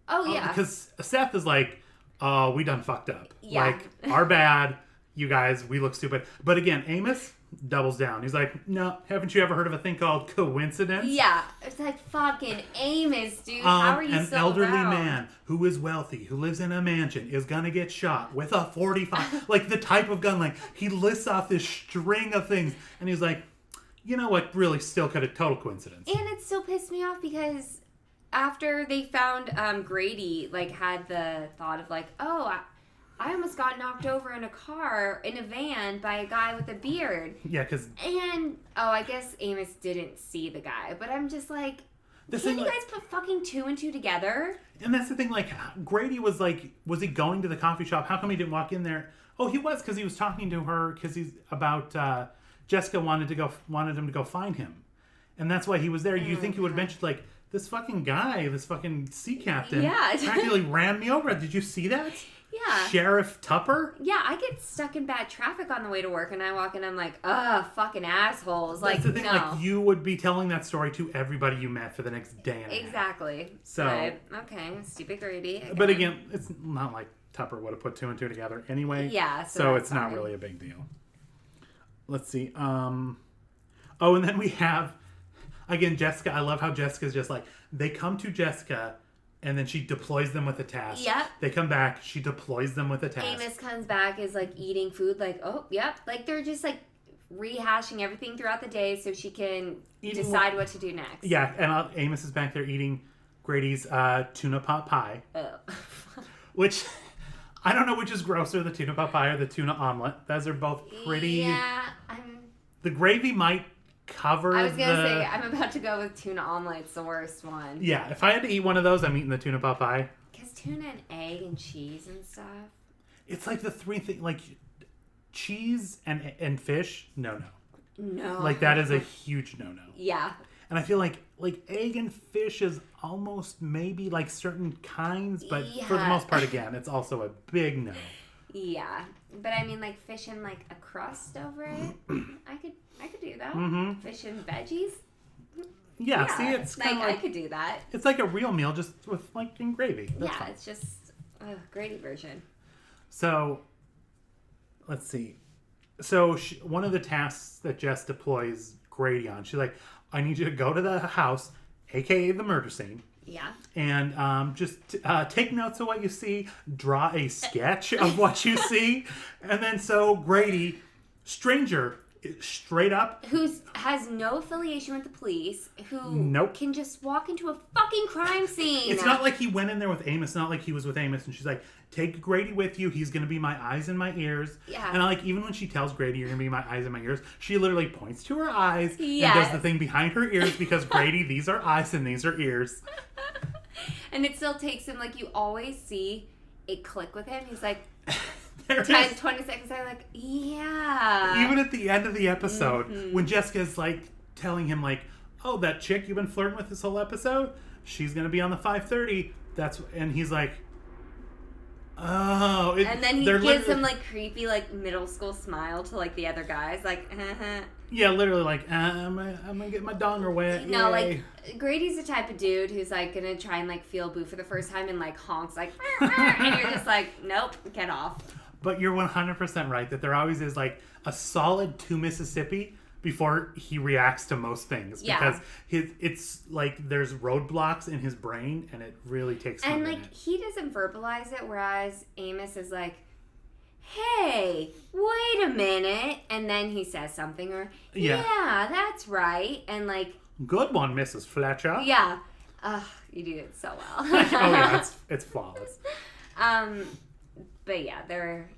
Oh yeah. Because Seth is like, "Oh, we done fucked up. Yeah. Like our bad. You guys, we look stupid." But again, Amos doubles down. He's like, "No, haven't you ever heard of a thing called coincidence?" Yeah, it's like fucking Amos, dude. How are you an still elderly around? man who is wealthy, who lives in a mansion, is gonna get shot with a 45, like the type of gun. Like he lists off this string of things, and he's like, "You know what? Really, still could have total coincidence." And it still pissed me off because after they found Grady, like had the thought of like, I almost got knocked over in a van by a guy with a beard. Yeah, because... And, I guess Amos didn't see the guy. But I'm just like, can't you guys put fucking 2 and 2 together? And that's the thing, like, Grady was like, was he going to the coffee shop? How come he didn't walk in there? Oh, he was, because he was talking to her, because he's about, Jessica wanted him to go find him. And that's why he was there. You think he would have mentioned, like, this fucking guy, this fucking sea captain, practically ran me over. Did you see that? Yeah. Sheriff Tupper? Yeah, I get stuck in bad traffic on the way to work, and I walk in, I'm like, fucking assholes. That's like, the thing, no. like, you would be telling that story to everybody you met for the next day and a half. Exactly. So, but, okay, stupid Grady. Again. But again, it's not like Tupper would have put 2 and 2 together anyway. Yeah, so it's not really a big deal. Let's see. And then we have, again, Jessica. I love how Jessica's just like, they come to Jessica, and then she deploys them with a task. Yep. They come back, she deploys them with a task. Amos comes back, is like eating food, like, oh, yep. Like they're just like rehashing everything throughout the day so she can decide what to do next. Yeah, and Amos is back there eating Grady's tuna pot pie. Oh. Which, I don't know which is grosser, the tuna pot pie or the tuna omelet. Those are both pretty... Yeah, The gravy might cover I was going to say, I'm about to go with tuna omelet. It's the worst one. Yeah, if I had to eat one of those, I'm eating the tuna pot pie. Because tuna and egg and cheese and stuff. It's like the three things, like cheese and fish, no. No. Like that is a huge no. Yeah. And I feel like egg and fish is almost maybe like certain kinds, but for the most part, again, it's also a big no. Yeah, but I mean, like fish and like a crust over it, I could do that. Fish and veggies. Yeah, see, it's like, like I could do that. It's like a real meal, just with like in gravy. That's fine. It's just a gravy version. So, let's see. So one of the tasks that Jess deploys Grady on, she's like, "I need you to go to the house, aka the murder scene." Yeah. And just take notes of what you see, draw a sketch of what you see, and then so Grady, stranger, straight up, who has no affiliation with the police, who can just walk into a fucking crime scene. It's not like he went in there with Amos. It's not like he was with Amos and she's like, take Grady with you. He's going to be my eyes and my ears. Yeah. And I like, even when she tells Grady, you're going to be my eyes and my ears, she literally points to her eyes and does the thing behind her ears because Grady, these are eyes and these are ears. And it still takes him, like, you always see it click with him. He's like, 10, 20 seconds, I'm like, yeah. Even at the end of the episode, when Jessica's like telling him like, oh, that chick you've been flirting with this whole episode, she's going to be on the 5:30. And he's like, oh. And then he gives him like creepy like middle school smile to like the other guys. Like, Yeah, literally like, I'm going to get my donger wet. No, Yay. like, Grady's the type of dude who's like going to try and like feel boo for the first time and like honks like, and you're just like, nope, get off. But you're 100% right that there always is like a solid 2 Mississippi before he reacts to most things. Yeah. Because it's like there's roadblocks in his brain and it really takes him a minute. And like he doesn't verbalize it, whereas Amos is like, hey, wait a minute. And then he says something or, yeah that's right. And like, good one, Mrs. Fletcher. Yeah. You do it so well. Oh yeah, it's flawless. But yeah, their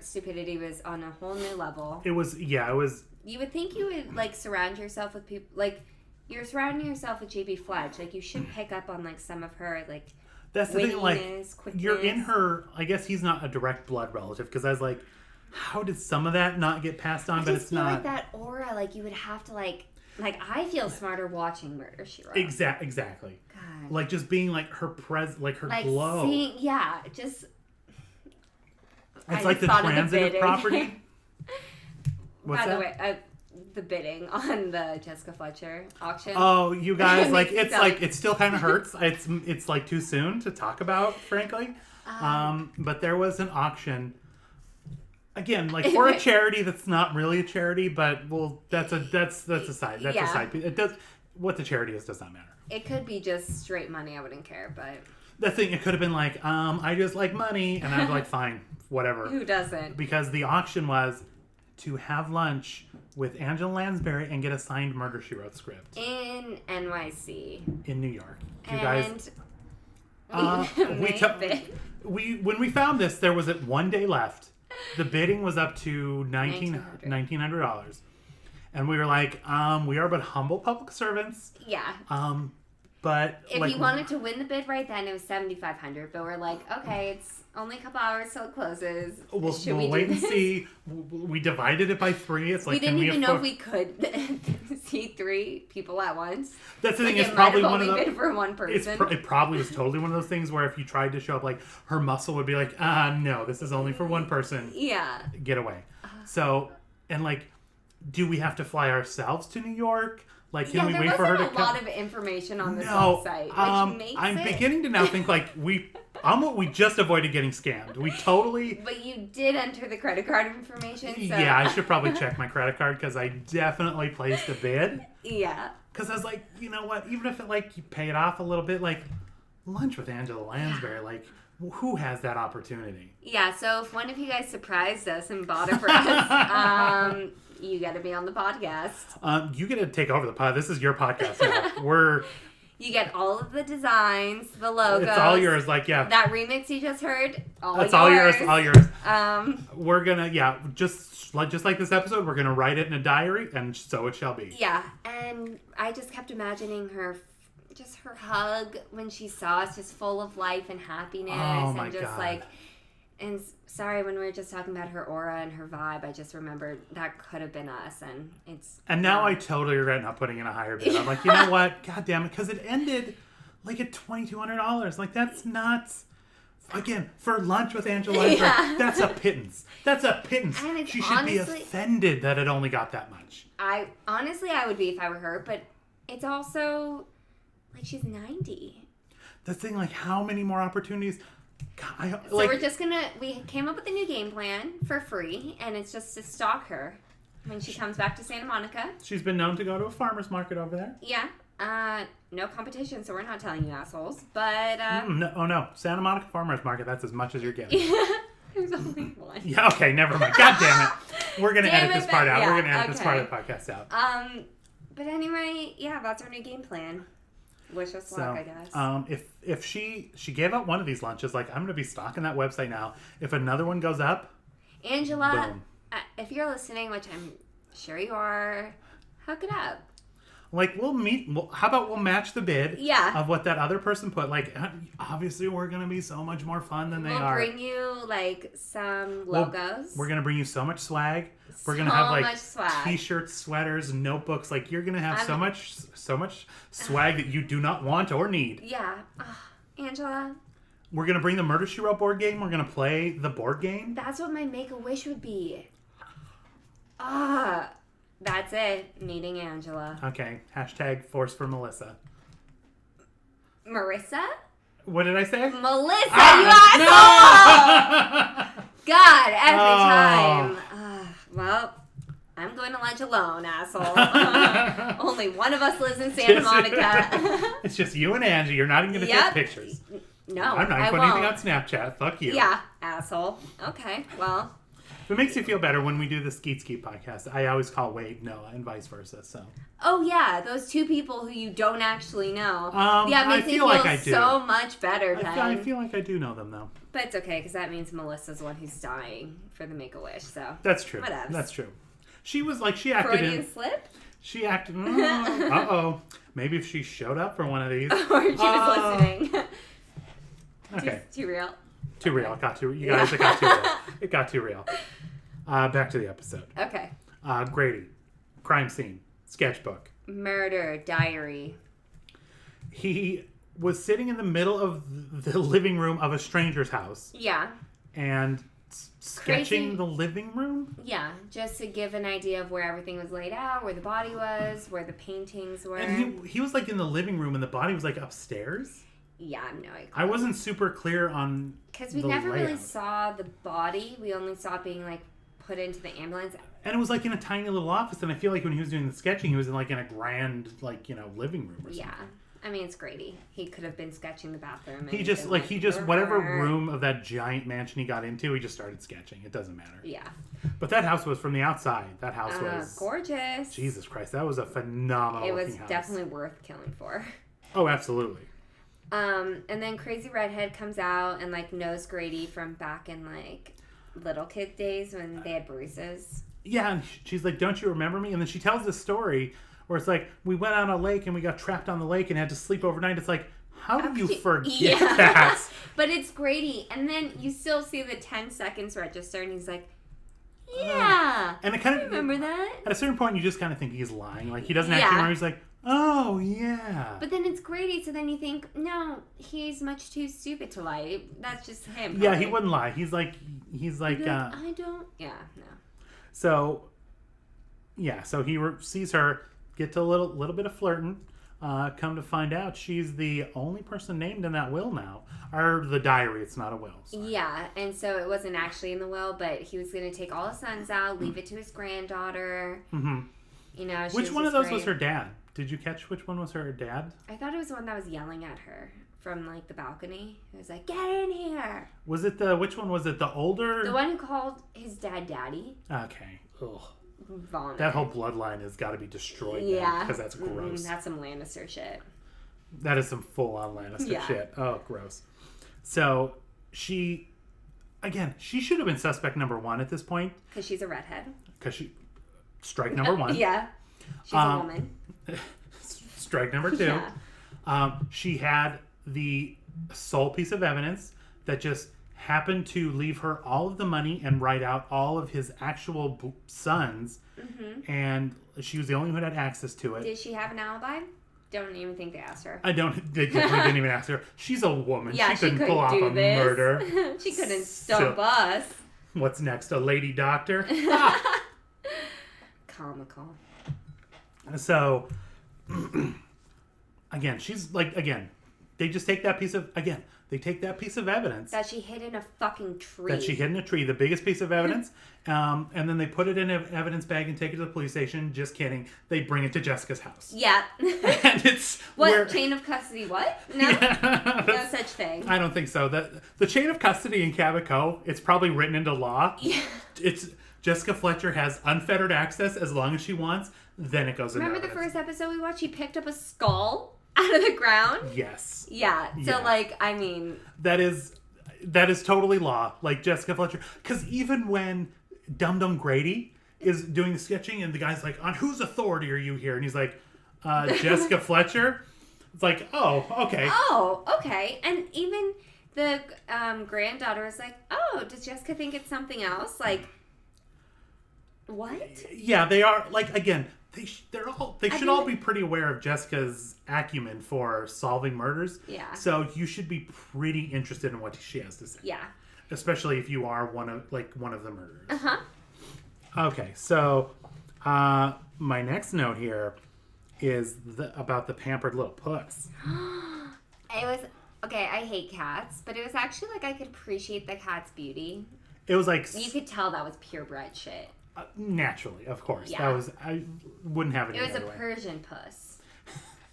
stupidity was on a whole new level. It was. You would think you would like surround yourself with people like you're surrounding yourself with JB Fletch. Like you should pick up on like some of her like. That's the thing. Like quickness. You're in her. I guess he's not a direct blood relative because I was like, how did some of that not get passed on? But it's not like that aura. Like you would have to like I feel smarter watching Murder, She Wrote. Exactly. God. Like just being like her like her glow. Just. It's like the transitive property. By the way, the bidding on the Jessica Fletcher auction. Oh, you guys, it still kind of hurts. It's like too soon to talk about, frankly. But there was an auction. Again, like for a charity that's not really a charity, but that's a side. That's a side. It does what the charity is does not matter. It could be just straight money. I wouldn't care, but. The thing, it could have been like, I just like money, and I'd be like, fine, whatever. Who doesn't? Because the auction was to have lunch with Angela Lansbury and get a signed Murder, She Wrote script. In NYC. In New York. You guys... when we found this, there was one day left. The bidding was up to $1,900. And we were like, we are but humble public servants. Yeah. But if you wanted to win the bid right then, it was $7,500. But we're like, okay, it's only a couple hours till it closes. We'll wait and see. We divided it by 3. It's like we didn't even know if we could see 3 people at once. That's the thing. It's probably one of those. For one person. It probably was totally one of those things where if you tried to show up, like her muscle would be like, no, this is only for one person. Yeah. Get away. So and like, do we have to fly ourselves to New York? Like, can we wait for her to come? There wasn't a lot of information on this website, which makes I'm beginning to now think like we just avoided getting scammed. We totally. But you did enter the credit card information. So. Yeah, I should probably check my credit card because I definitely placed a bid. Yeah. Because I was like, you know what? Even if it like you pay it off a little bit, like lunch with Angela Lansbury, like. Who has that opportunity? Yeah, so if one of you guys surprised us and bought it for us, you got to be on the podcast. You get to take over the pod. This is your podcast now. You get all of the designs, the logos. It's all yours. Like, yeah. That remix you just heard, all yours. All yours. We're gonna, just like this episode, we're gonna write it in a diary, and so it shall be. Yeah, and I just kept imagining her hug when she saw us, just full of life and happiness, oh my and just God. like And sorry, when we were just talking about her aura and her vibe, I just remembered that could have been us, and it's. And now I totally regret not putting in a higher bid. I'm like, you know what? God damn it, because it ended like at $2,200. Like that's not. Again, for lunch with Angela, Yeah. that's a pittance. That's a pittance. And She should be offended that it only got that much. I would be if I were her, but it's also like she's 90. The thing, like, how many more opportunities? God, So we came up with a new game plan for free, and it's just to stalk her when she comes back to Santa Monica. She's been known to go to a farmer's market over there. Yeah. No competition, so we're not telling you assholes. But, no. Santa Monica Farmer's Market, that's as much as you're getting. There's only one. Yeah, okay, never mind. God damn it. We're going to edit this part out. Yeah, We're going to edit this part of the podcast out. But anyway, yeah, that's our new game plan. Wish us luck, I guess. If she gave out one of these lunches, like, I'm going to be stalking that website now. If another one goes up, Angela, if you're listening, which I'm sure you are, hook it up. Like, we'll meet. How about we'll match the bid of what that other person put? Like, obviously, we're going to be so much more fun than they are. We'll bring you, like, some logos. We're going to bring you so much swag. We're going to have, like, T-shirts, sweaters, notebooks. Like, you're going to have so much swag that you do not want or need. Yeah. Angela. We're going to bring the Murder, She Wrote board game. We're going to play the board game. That's what my Make-A-Wish would be. That's it. Meeting Angela. Okay. # force for Melissa. Marissa? What did I say? Melissa, you asshole! No! God, every time. Well, I'm going to lunch alone, asshole. Only one of us lives in Santa Monica. It's just you and Angie. You're not even going to take pictures. No, I'm not putting anything on Snapchat. Fuck you. Yeah, asshole. Okay, well. If it makes you feel better, when we do the Skeet podcast, I always call Wade Noah and vice versa. So. Oh yeah, those two people who you don't actually know. It makes me feel so much better. I feel like I do know them though. But it's okay because that means Melissa's the one who's dying for the Make-A-Wish. So that's true. Whatever. That's true. She was like she acted Freudian slip. She acted. Maybe if she showed up for one of these, or she was listening. Okay. Too real. Too real. It got too. You guys, it got too real. It got too real. Back to the episode. Okay. Grady, crime scene, sketchbook, murder diary. He was sitting in the middle of the living room of a stranger's house. Yeah. And sketching the living room? Yeah, just to give an idea of where everything was laid out, where the body was, where the paintings were. And he was like in the living room and the body was like upstairs? Yeah, I have no idea. I wasn't super clear on because we never really saw the body. We only saw it being like put into the ambulance. And it was like in a tiny little office, and I feel like when he was doing the sketching, he was in like in a grand, like, living room or something. Yeah. I mean, it's Grady. He could have been sketching the bathroom. He just whatever room of that giant mansion he got into, he just started sketching. It doesn't matter. Yeah. But that house was from the outside. That house was gorgeous. Jesus Christ, that was a phenomenal looking house. It was definitely worth killing for. Oh, absolutely. And then Crazy Redhead comes out and like knows Grady from back in like little kid days when they had baristas. Yeah, and she's like, "Don't you remember me?" And then she tells this story where it's like, we went on a lake and we got trapped on the lake and had to sleep overnight. It's like, how do you forget that? But it's Grady. And then you still see the 10 seconds register and he's like, yeah. And it kind of remember that? At a certain point, you just kind of think he's lying. Like, he doesn't actually remember. He's like, oh, yeah. But then it's Grady, so then you think, no, he's much too stupid to lie. That's just him. Yeah, he wouldn't lie. He's like I don't, yeah, no. So, yeah, so he sees her get to a little bit of flirting. Come to find out, she's the only person named in that will now. Or the diary, it's not a will. Sorry. Yeah, and so it wasn't actually in the will, but he was going to take all his sons out, leave it to his granddaughter. Mm-hmm. You know, which one of those was her dad? Did you catch which one was her dad? I thought it was the one that was yelling at her from like the balcony. It was like, "Get in here!" Was it which one was it? The older? The one who called his dad daddy. Okay. Ugh. Vomit. That whole bloodline has got to be destroyed. Yeah, because that's gross. That's some Lannister shit. That is some full-on Lannister shit. Oh, gross. So she should have been suspect number 1 at this point. Because she's a redhead. Strike number 1. Yeah, she's a woman. Strike number 2. Yeah. She had the sole piece of evidence that just happened to leave her all of the money and write out all of his actual sons, and she was the only one who had access to it. Did she have an alibi? Don't even think they asked her. They definitely didn't even ask her. She's a woman. Yeah, she couldn't pull off a murder. She couldn't stump us. What's next? A lady doctor? Comical. So, again, they just take that piece of, evidence. That she hid in a fucking tree. The biggest piece of evidence. And then they put it in an evidence bag and take it to the police station. Just kidding. They bring it to Jessica's house. Yeah. And it's... Chain of custody, what? No? Yeah, no such thing. I don't think so. The chain of custody in Cabot Cove, it's probably written into law. Yeah. It's... Jessica Fletcher has unfettered access as long as she wants. Then it goes into Remember evidence. the first episode we watched? She picked up a skull out of the ground? Yes. Yeah. So, I mean... That is totally law. Like, Jessica Fletcher. Because even when Dum Dum Grady is doing the sketching and the guy's like, on whose authority are you here? And he's like, Jessica Fletcher. It's like, oh, okay. Oh, okay. And even the granddaughter is like, oh, does Jessica think it's something else? Like... What? Yeah, they are, like, again, they should all be pretty aware of Jessica's acumen for solving murders. Yeah. So you should be pretty interested in what she has to say. Yeah. Especially if you are one of the murderers. Uh-huh. Okay, so my next note here is about the pampered little puss. It was, okay, I hate cats, but it was actually like I could appreciate the cat's beauty. It was like... You could tell that was purebred shit. Naturally, of course. Yeah. I wouldn't have it any other way. It was a Persian puss.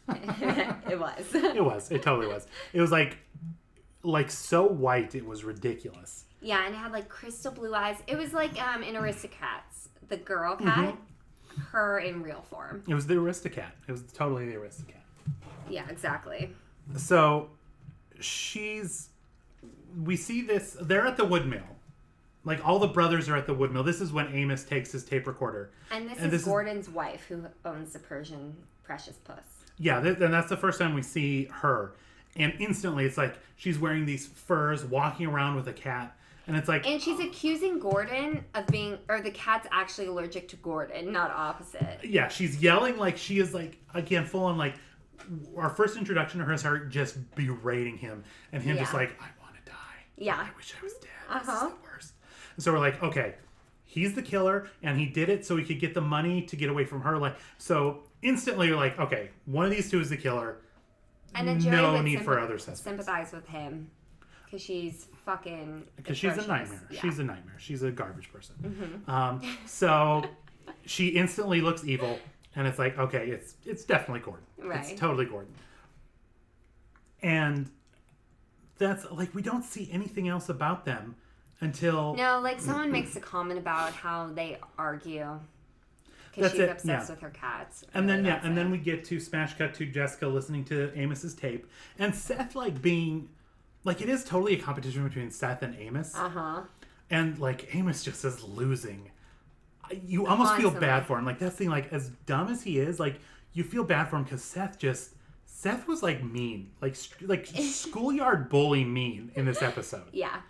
It was. It was. It totally was. It was like so white, it was ridiculous. Yeah, and it had like crystal blue eyes. It was like in Aristocats, the girl cat, her in real form. It was the Aristocat. It was totally the Aristocat. Yeah, exactly. So we see this, they're at the wood mill. Like, all the brothers are at the wood mill. This is when Amos takes his tape recorder. And this is Gordon's wife, who owns the Persian precious puss. Yeah, and that's the first time we see her. And instantly, it's like, she's wearing these furs, walking around with a cat. And it's like... And she's accusing Gordon of being... Or the cat's actually allergic to Gordon, not opposite. Yeah, she's yelling like she is, like, again, full on, like... Our first introduction to her is her just berating him. And him just like, I want to die. Yeah. I wish I was dead. This is the worst. So we're like, okay, he's the killer, and he did it so he could get the money to get away from her. Like, so instantly you're like, okay, one of these two is the killer. And then Jerry no would need for other suspects. Sympathize with him because she's fucking. Because she's a nightmare. Yeah. She's a nightmare. She's a garbage person. Mm-hmm. So she instantly looks evil, and it's like, okay, it's definitely Gordon. Right. It's totally Gordon. And that's like, we don't see anything else about them until... No, like someone makes a comment about how they argue because she's obsessed with her cats. And then then we get to smash cut to Jessica listening to Amos's tape, and Seth being like, it is totally a competition between Seth and Amos. And like, Amos just is losing. You almost feel bad for him. Like, that's the thing, like, as dumb as he is, like, you feel bad for him because Seth was like mean, like schoolyard bully mean in this episode. Yeah.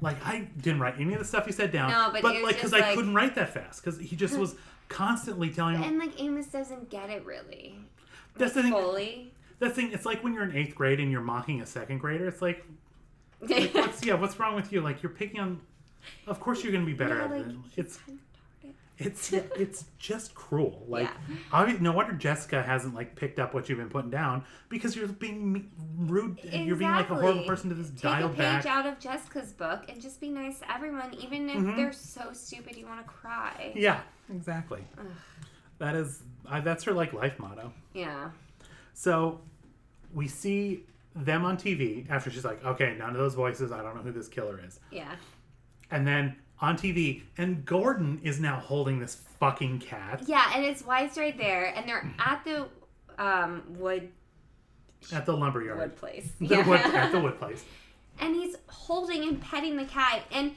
Like, I didn't write any of the stuff he said down. No, but like, because I couldn't write that fast. Because he just was constantly telling me. And, like, Amos doesn't get it, really. That's the thing. Fully. That's the thing. It's like when you're in 8th grade and you're mocking a 2nd grader. It's like what's wrong with you? Like, you're picking on... Of course you're going to be better at it. It's just cruel. Like, no wonder Jessica hasn't, like, picked up what you've been putting down, because you're being rude. Exactly. You're being like a horrible person to this dialed back. Take a page out of Jessica's book and just be nice to everyone, even if they're so stupid you want to cry. Yeah, exactly. That's her, like, life motto. Yeah. So we see them on TV after she's like, okay, none of those voices. I don't know who this killer is. Yeah. And then on TV, and Gordon is now holding this fucking cat. Yeah, and his wife's right there, and they're at the wood... At the lumberyard. Wood place. At the wood place. And he's holding and petting the cat, and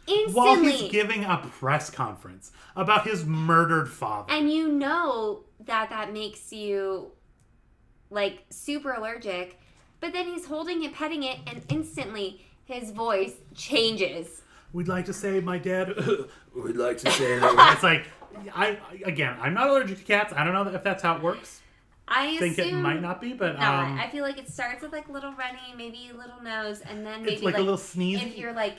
instantly... While he's giving a press conference about his murdered father. And you know that makes you, like, super allergic, but then he's holding it, petting it, and instantly... his voice changes. We'd like to say my dad. We'd like to say that. It's like, I'm not allergic to cats. I don't know if that's how it works. I think it might not be, but I feel like it starts with like little runny, maybe a little nose, and then maybe it's like a little sneeze. If you're like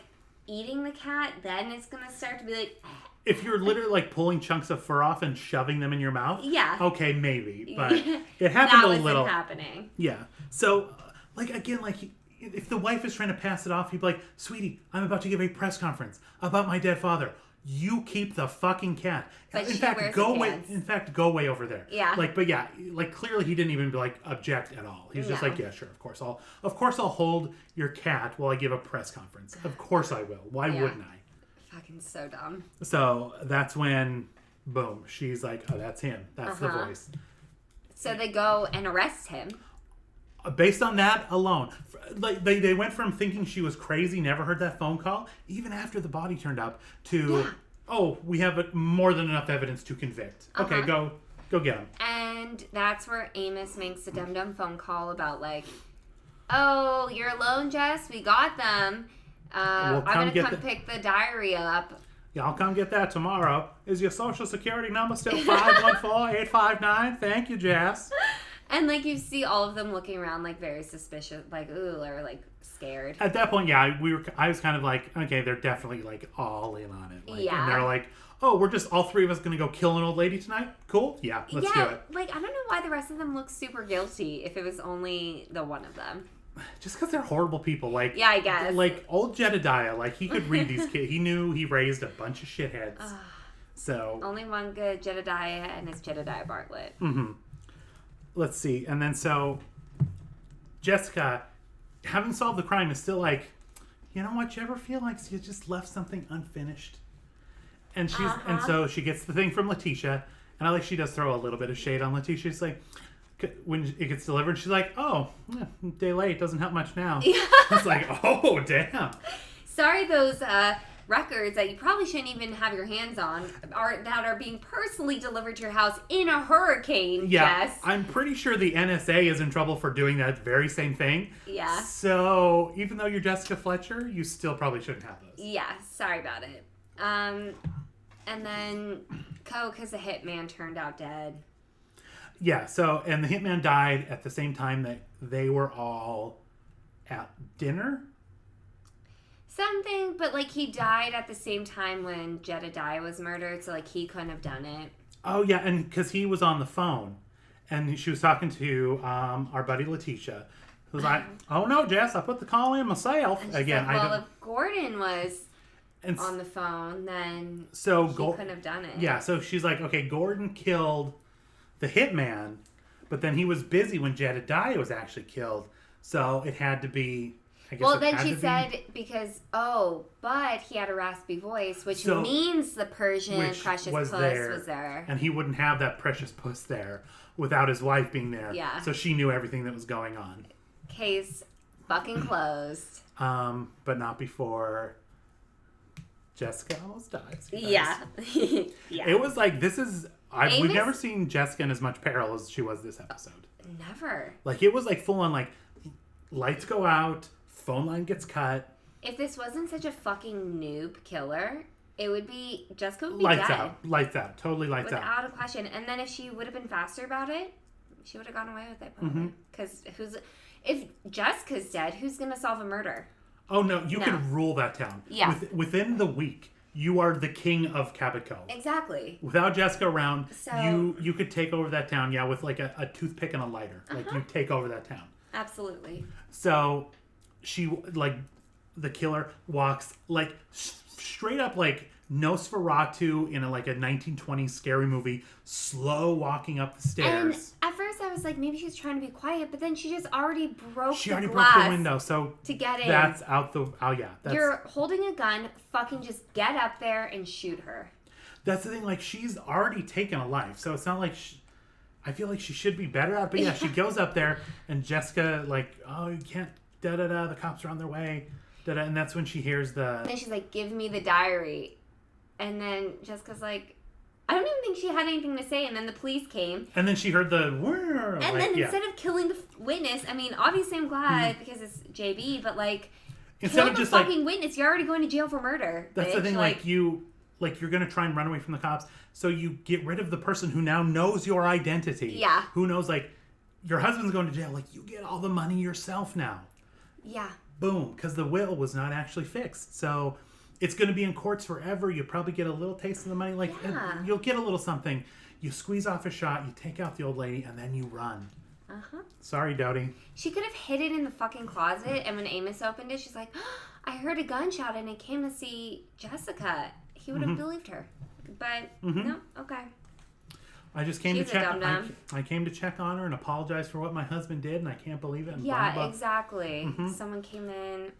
eating the cat, then it's gonna start to be like. If you're literally like pulling chunks of fur off and shoving them in your mouth, yeah, okay, maybe, but it happened a little. Happening. Yeah, so if the wife is trying to pass it off, he'd be like, "Sweetie, I'm about to give a press conference about my dead father. You keep the fucking cat. But in fact, go away. In fact, go away over there." Yeah. Clearly he didn't even object at all. He was just like, "Yeah, sure, of course I'll hold your cat while I give a press conference. Of course I will. Why wouldn't I?" Fucking so dumb. So that's when, boom, she's like, "Oh, that's him. That's the voice." So they go and arrest him. Based on that alone, like they went from thinking she was crazy, never heard that phone call, even after the body turned up, to, oh, we have more than enough evidence to convict. Okay, go get him. And that's where Amos makes a dumb phone call about like, oh, you're alone, Jess? We got them. I'm going to come pick the diary up. Yeah, I'll come get that tomorrow. Is your social security number still 514-859? Thank you, Jess. And, like, you see all of them looking around, like, very suspicious, like, ooh, or, like, scared. At that point, yeah, I was kind of like, okay, they're definitely, like, all in on it. Like, and they're like, oh, we're just all three of us going to go kill an old lady tonight? Cool. Yeah, let's do it. Like, I don't know why the rest of them look super guilty if it was only the one of them. Just because they're horrible people. Like, yeah, I guess. Like, old Jedediah, like, he could read these kids. He knew he raised a bunch of shitheads. So. Only one good Jedediah, and it's Jedediah Bartlett. Mm-hmm. Let's see. And then so Jessica, having solved the crime, is still like, you know what? You ever feel like you just left something unfinished? And and so she gets the thing from Letitia, and I like she does throw a little bit of shade on Letitia. She's like, when it gets delivered, she's like, oh, yeah, day late, doesn't help much now. It's like, oh, damn. Sorry, those records that you probably shouldn't even have your hands on that are being personally delivered to your house in a hurricane, Jess. I'm pretty sure the NSA is in trouble for doing that very same thing. Yeah. So even though you're Jessica Fletcher, you still probably shouldn't have those. Yeah, sorry about it. And then Coke, because the hitman turned out dead. Yeah, so, and the hitman died at the same time that they were all at dinner? Something, but, like, he died at the same time when Jedediah was murdered, so, like, he couldn't have done it. Oh, yeah, and because he was on the phone, and she was talking to our buddy Letitia, who was like, oh, no, Jess, I put the call in myself. And again, like, well, if Gordon was on the phone, then he couldn't have done it. Yeah, so she's like, okay, Gordon killed the hitman, but then he was busy when Jedediah was actually killed, so it had to be... Well, then she said because, but he had a raspy voice, which means the Persian precious puss was there. And he wouldn't have that precious puss there without his wife being there. Yeah. So she knew everything that was going on. Case fucking closed. But not before Jessica almost dies. Yeah. Yeah. It was like, we've never seen Jessica in as much peril as she was this episode. Never. Like, it was like full on, like, lights go out. Phone line gets cut. If this wasn't such a fucking noob killer, it would be Jessica would be lights dead. Lights out, totally lights out, without a question. And then if she would have been faster about it, she would have gone away with it probably. Because if Jessica's dead, who's gonna solve a murder? Oh no, you can rule that town. Yeah, within the week, you are the king of Cabot Cove. Exactly. Without Jessica around, you could take over that town. Yeah, with like a toothpick and a lighter, like you take over that town. Absolutely. So. She, like, the killer walks, like, straight up, like, Nosferatu in a 1920s scary movie, slow walking up the stairs. And at first I was like, maybe she's trying to be quiet, but then she just already broke the glass. She already broke the window, so to get in. That's out the, You're holding a gun, fucking just get up there and shoot her. That's the thing, like, she's already taken a life, so it's not like I feel like she should be better at it, but yeah, she goes up there, and Jessica, like, oh, you can't, da-da-da, the cops are on their way, da-da, and that's when she hears the... And then she's like, give me the diary. And then Jessica's like, I don't even think she had anything to say, and then the police came. And then she heard the... And then instead of killing the witness, I mean, obviously I'm glad because it's JB, but like... Instead Kill of the just fucking witness. You're already going to jail for murder. That's bitch. the thing. Like you're gonna try and run away from the cops, so you get rid of the person who now knows your identity. Yeah. Who knows? Like your husband's going to jail. Like you get all the money yourself now. Yeah. Boom, because the will was not actually fixed. So it's going to be in courts forever. You probably get a little taste of the money. Like you'll get a little something. You squeeze off a shot. You take out the old lady, and then you run. Sorry, Dodie. She could have hid it in the fucking closet, and when Amos opened it, she's like, oh, I heard a gunshot and I came to see Jessica. He would have believed her. But, no, okay. I just came She's to check. dum-dum. I came to check on her and apologize for what my husband did, and I can't believe it. And Yeah, blah, blah. exactly. Someone came in.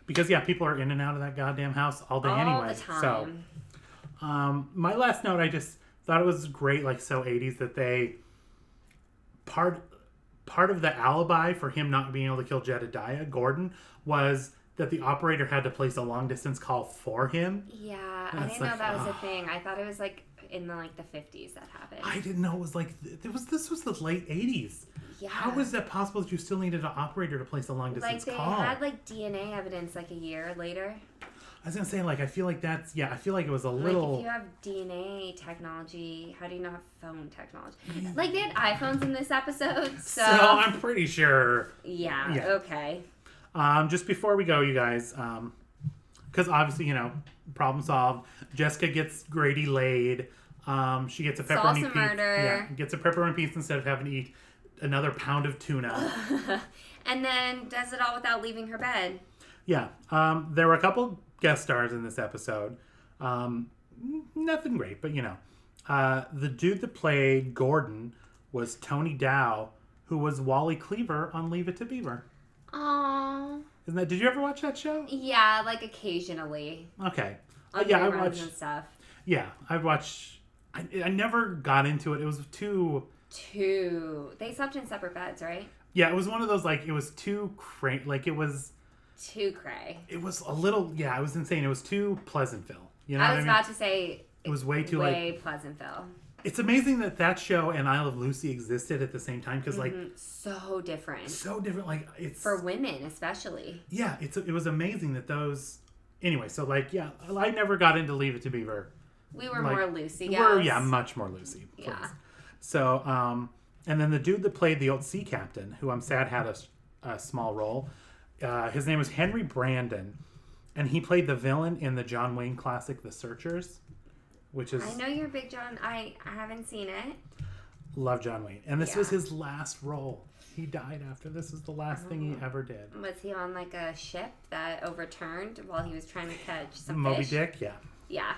Because, people are in and out of that goddamn house all day all anyway. the time. So, my last note, I just thought it was great, like so 80s, that they part of the alibi for him not being able to kill Jedediah, Gordon, was that the operator had to place a long distance call for him. Yeah, I didn't know that was a thing. I thought it was like in the 50s that happened. I didn't know it was like this was the late 80s. Yeah. How was that possible that you still needed an operator to place a long distance call? Like they had DNA evidence a year later. I was gonna say, I feel like I feel like it was a little. If you have DNA technology, how do you not have phone technology? Like they had iPhones in this episode, so I'm pretty sure. Yeah. Okay. Just before we go, you guys, because obviously problem solved. Jessica gets Grady laid. She gets a pepperoni pizza. Murder. Yeah, gets a pepperoni pizza instead of having to eat another pound of tuna. And then does it all without leaving her bed. Yeah. There were a couple guest stars in this episode. Nothing great, but the dude that played Gordon was Tony Dow, who was Wally Cleaver on Leave It to Beaver. Aww. Isn't that? Did you ever watch that show? Yeah, occasionally. Okay. I watched and stuff. Yeah, I've watched. I never got into it. It was too. They slept in separate beds, right? Yeah, it was one of those it was too it was. Too cray. It was a little. Yeah, it was insane. It was too Pleasantville. You know I what was about to say. It was way too Pleasantville. It's amazing that show and Isle of Lucy existed at the same time because so different. So different. It's for women especially. Yeah, it was amazing that those. Anyway, so I never got into Leave It to Beaver. We were more Lucy guys. We're much more Lucy. Please. Yeah. So and then the dude that played the old sea captain, who I'm sad had a small role, his name was Henry Brandon, and he played the villain in the John Wayne classic The Searchers. Which is, I know you're a big John. I haven't seen it. Love John Wayne. And this was his last role. He died after this is the last thing he ever did. Was he on a ship that overturned while he was trying to catch some Moby fish? Dick, yeah. Yeah.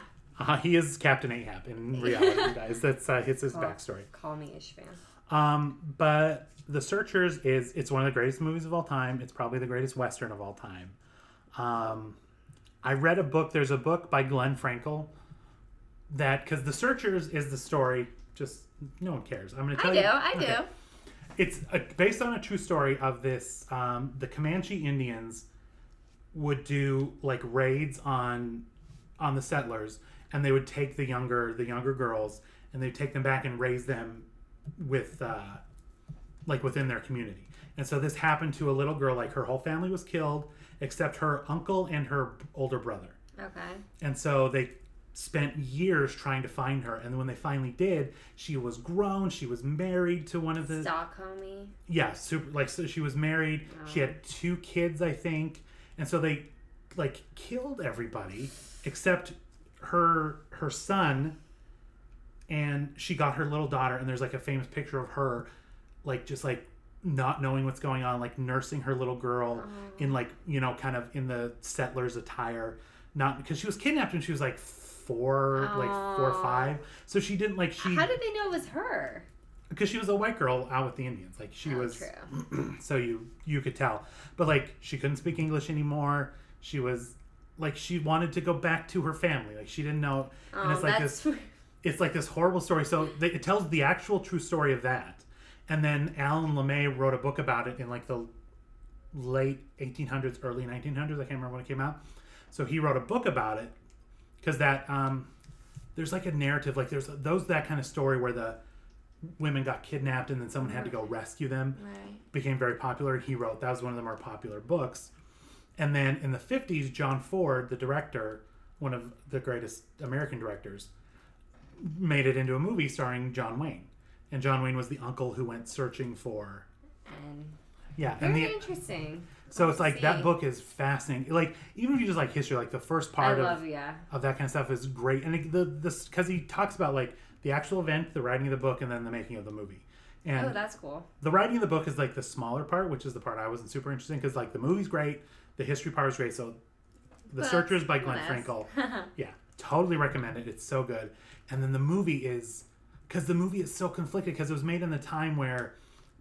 He is Captain Ahab in reality, guys. That's it's his backstory. Call me Ishvan. But The Searchers it's one of the greatest movies of all time. It's probably the greatest Western of all time. I read a book. There's a book by Glenn Frankel because The Searchers is the story. Just no one cares. I'm going to tell you. I do. It's based on a true story of this. The Comanche Indians would do raids on the settlers, and they would take the younger girls, and they'd take them back and raise them with within their community. And so this happened to a little girl. Her whole family was killed except her uncle and her older brother. Okay. And so they spent years trying to find her, and when they finally did, she was grown. She was married to one of the Stockholmy. Yeah, super. So she was married. Oh. She had 2 kids, I think, and so they killed everybody except her son, and she got her little daughter. And there's a famous picture of her, just not knowing what's going on, nursing her little girl in kind of in the settler's attire, not because she was kidnapped when she was 4 or 5, so she didn't How did they know it was her? Because she was a white girl out with the Indians, she was true. So you could tell, but she couldn't speak English anymore. She was she wanted to go back to her family, she didn't know. And it's this horrible story. So it tells the actual true story of that, and then Alan LeMay wrote a book about it in the late 1800s, early 1900s. I can't remember when it came out. So he wrote a book about it. Because there's a narrative, there's that kind of story where the women got kidnapped and then someone had to go rescue them. Right. Became very popular. He wrote, that was one of the more popular books. And then in the 50s, John Ford, the director, one of the greatest American directors, made it into a movie starring John Wayne. And John Wayne was the uncle who went searching for... Yeah. Very interesting. So it's like that book is fascinating. Like, even if you just like history, like the first part of that kind of stuff is great. And because he talks about like the actual event, the writing of the book, and then the making of the movie. And that's cool. The writing of the book is like the smaller part, which is the part I wasn't super interested in, because like the movie's great, the history part is great. So The Searchers by Glenn Frankel. Yeah, totally recommend it. It's so good. And then the movie is, because the movie is so conflicted, because it was made in the time where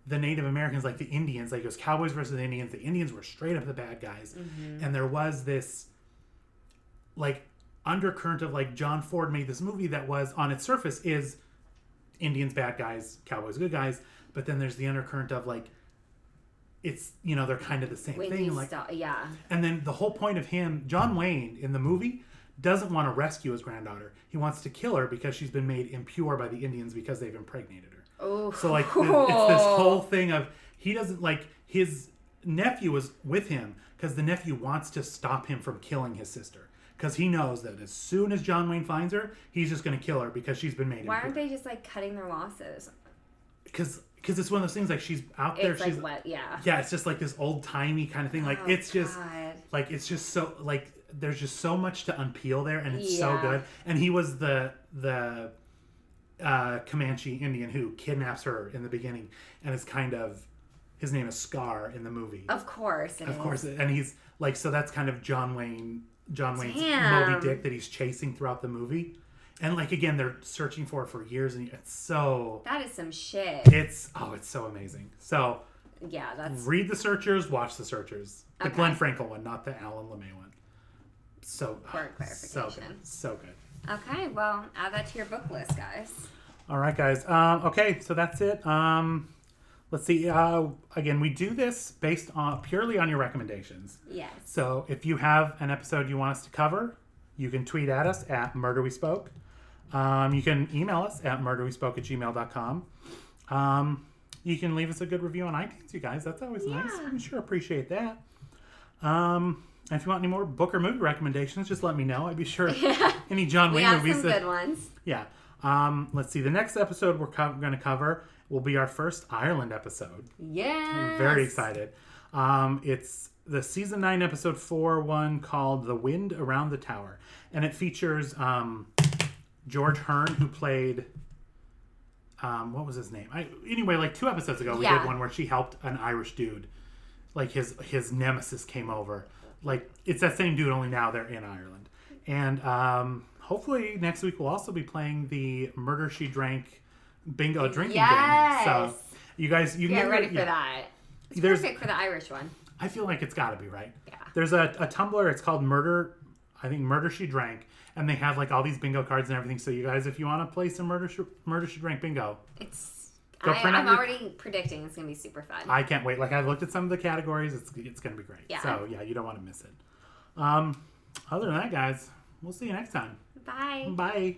the Native Americans, like the Indians, like it was cowboys versus Indians. The Indians were straight up the bad guys. Mm-hmm. And there was this like undercurrent of like John Ford made this movie that was on its surface is Indians bad guys, cowboys good guys. But then there's the undercurrent of like, it's, you know, they're kind of the same thing. Like, yeah. And then the whole point of him, John Wayne in the movie, doesn't want to rescue his granddaughter. He wants to kill her because she's been made impure by the Indians because they've impregnated her. Oh. So like it's this whole thing of he doesn't like his nephew was with him because the nephew wants to stop him from killing his sister because he knows that as soon as John Wayne finds her, he's just going to kill her because she's been made. Why aren't they just like cutting their losses? Because it's one of those things like she's out there. It's she's like wet, yeah. Yeah, it's just like this old timey kind of thing. Like it's just like it's just so like there's just so much to unpeel there, and it's so good. And he was the Comanche Indian who kidnaps her in the beginning, and it's kind of his name is Scar in the movie. Of course, and he's like so that's kind of John Wayne's Moby Dick that he's chasing throughout the movie, and like again they're searching for it for years, and it's so that is some shit. It's so amazing. So yeah, that's read The Searchers, watch The Searchers, the Glenn Frankel one, not the Alan LeMay one. So for clarification, so good. Okay, well, add that to your book list, guys. All right, guys. Okay, so that's it. Let's see. Again, we do this based on purely on your recommendations. Yes. So if you have an episode you want us to cover, you can tweet at us at murderwespoke. You can email us at murderwespoke@gmail.com. You can leave us a good review on iTunes, you guys. That's always nice. We sure appreciate that. And if you want any more book or movie recommendations, just let me know. I'd be sure any John Wayne movies. We have some good ones. Yeah. Let's see. The next episode we're going to cover will be our first Ireland episode. Yes. I'm very excited. It's the season 9 episode 4 called "The Wind Around the Tower," and it features George Hearn, who played what was his name? Anyway, like 2 episodes ago, we did one where she helped an Irish dude. Like his nemesis came over. Like it's that same dude, only now they're in Ireland. And hopefully next week we'll also be playing the Murder She Drank bingo drinking game. So you guys, you can get ready for that. It's perfect for the Irish one. I feel like it's got to be right. Yeah. There's a Tumblr. It's called Murder She Drank, and they have like all these bingo cards and everything. So you guys, if you want to play some Murder She Drank bingo, I'm already predicting it's going to be super fun. I can't wait. Like, I've looked at some of the categories. It's going to be great. Yeah. So, yeah, you don't want to miss it. Other than that, guys, we'll see you next time. Bye. Bye.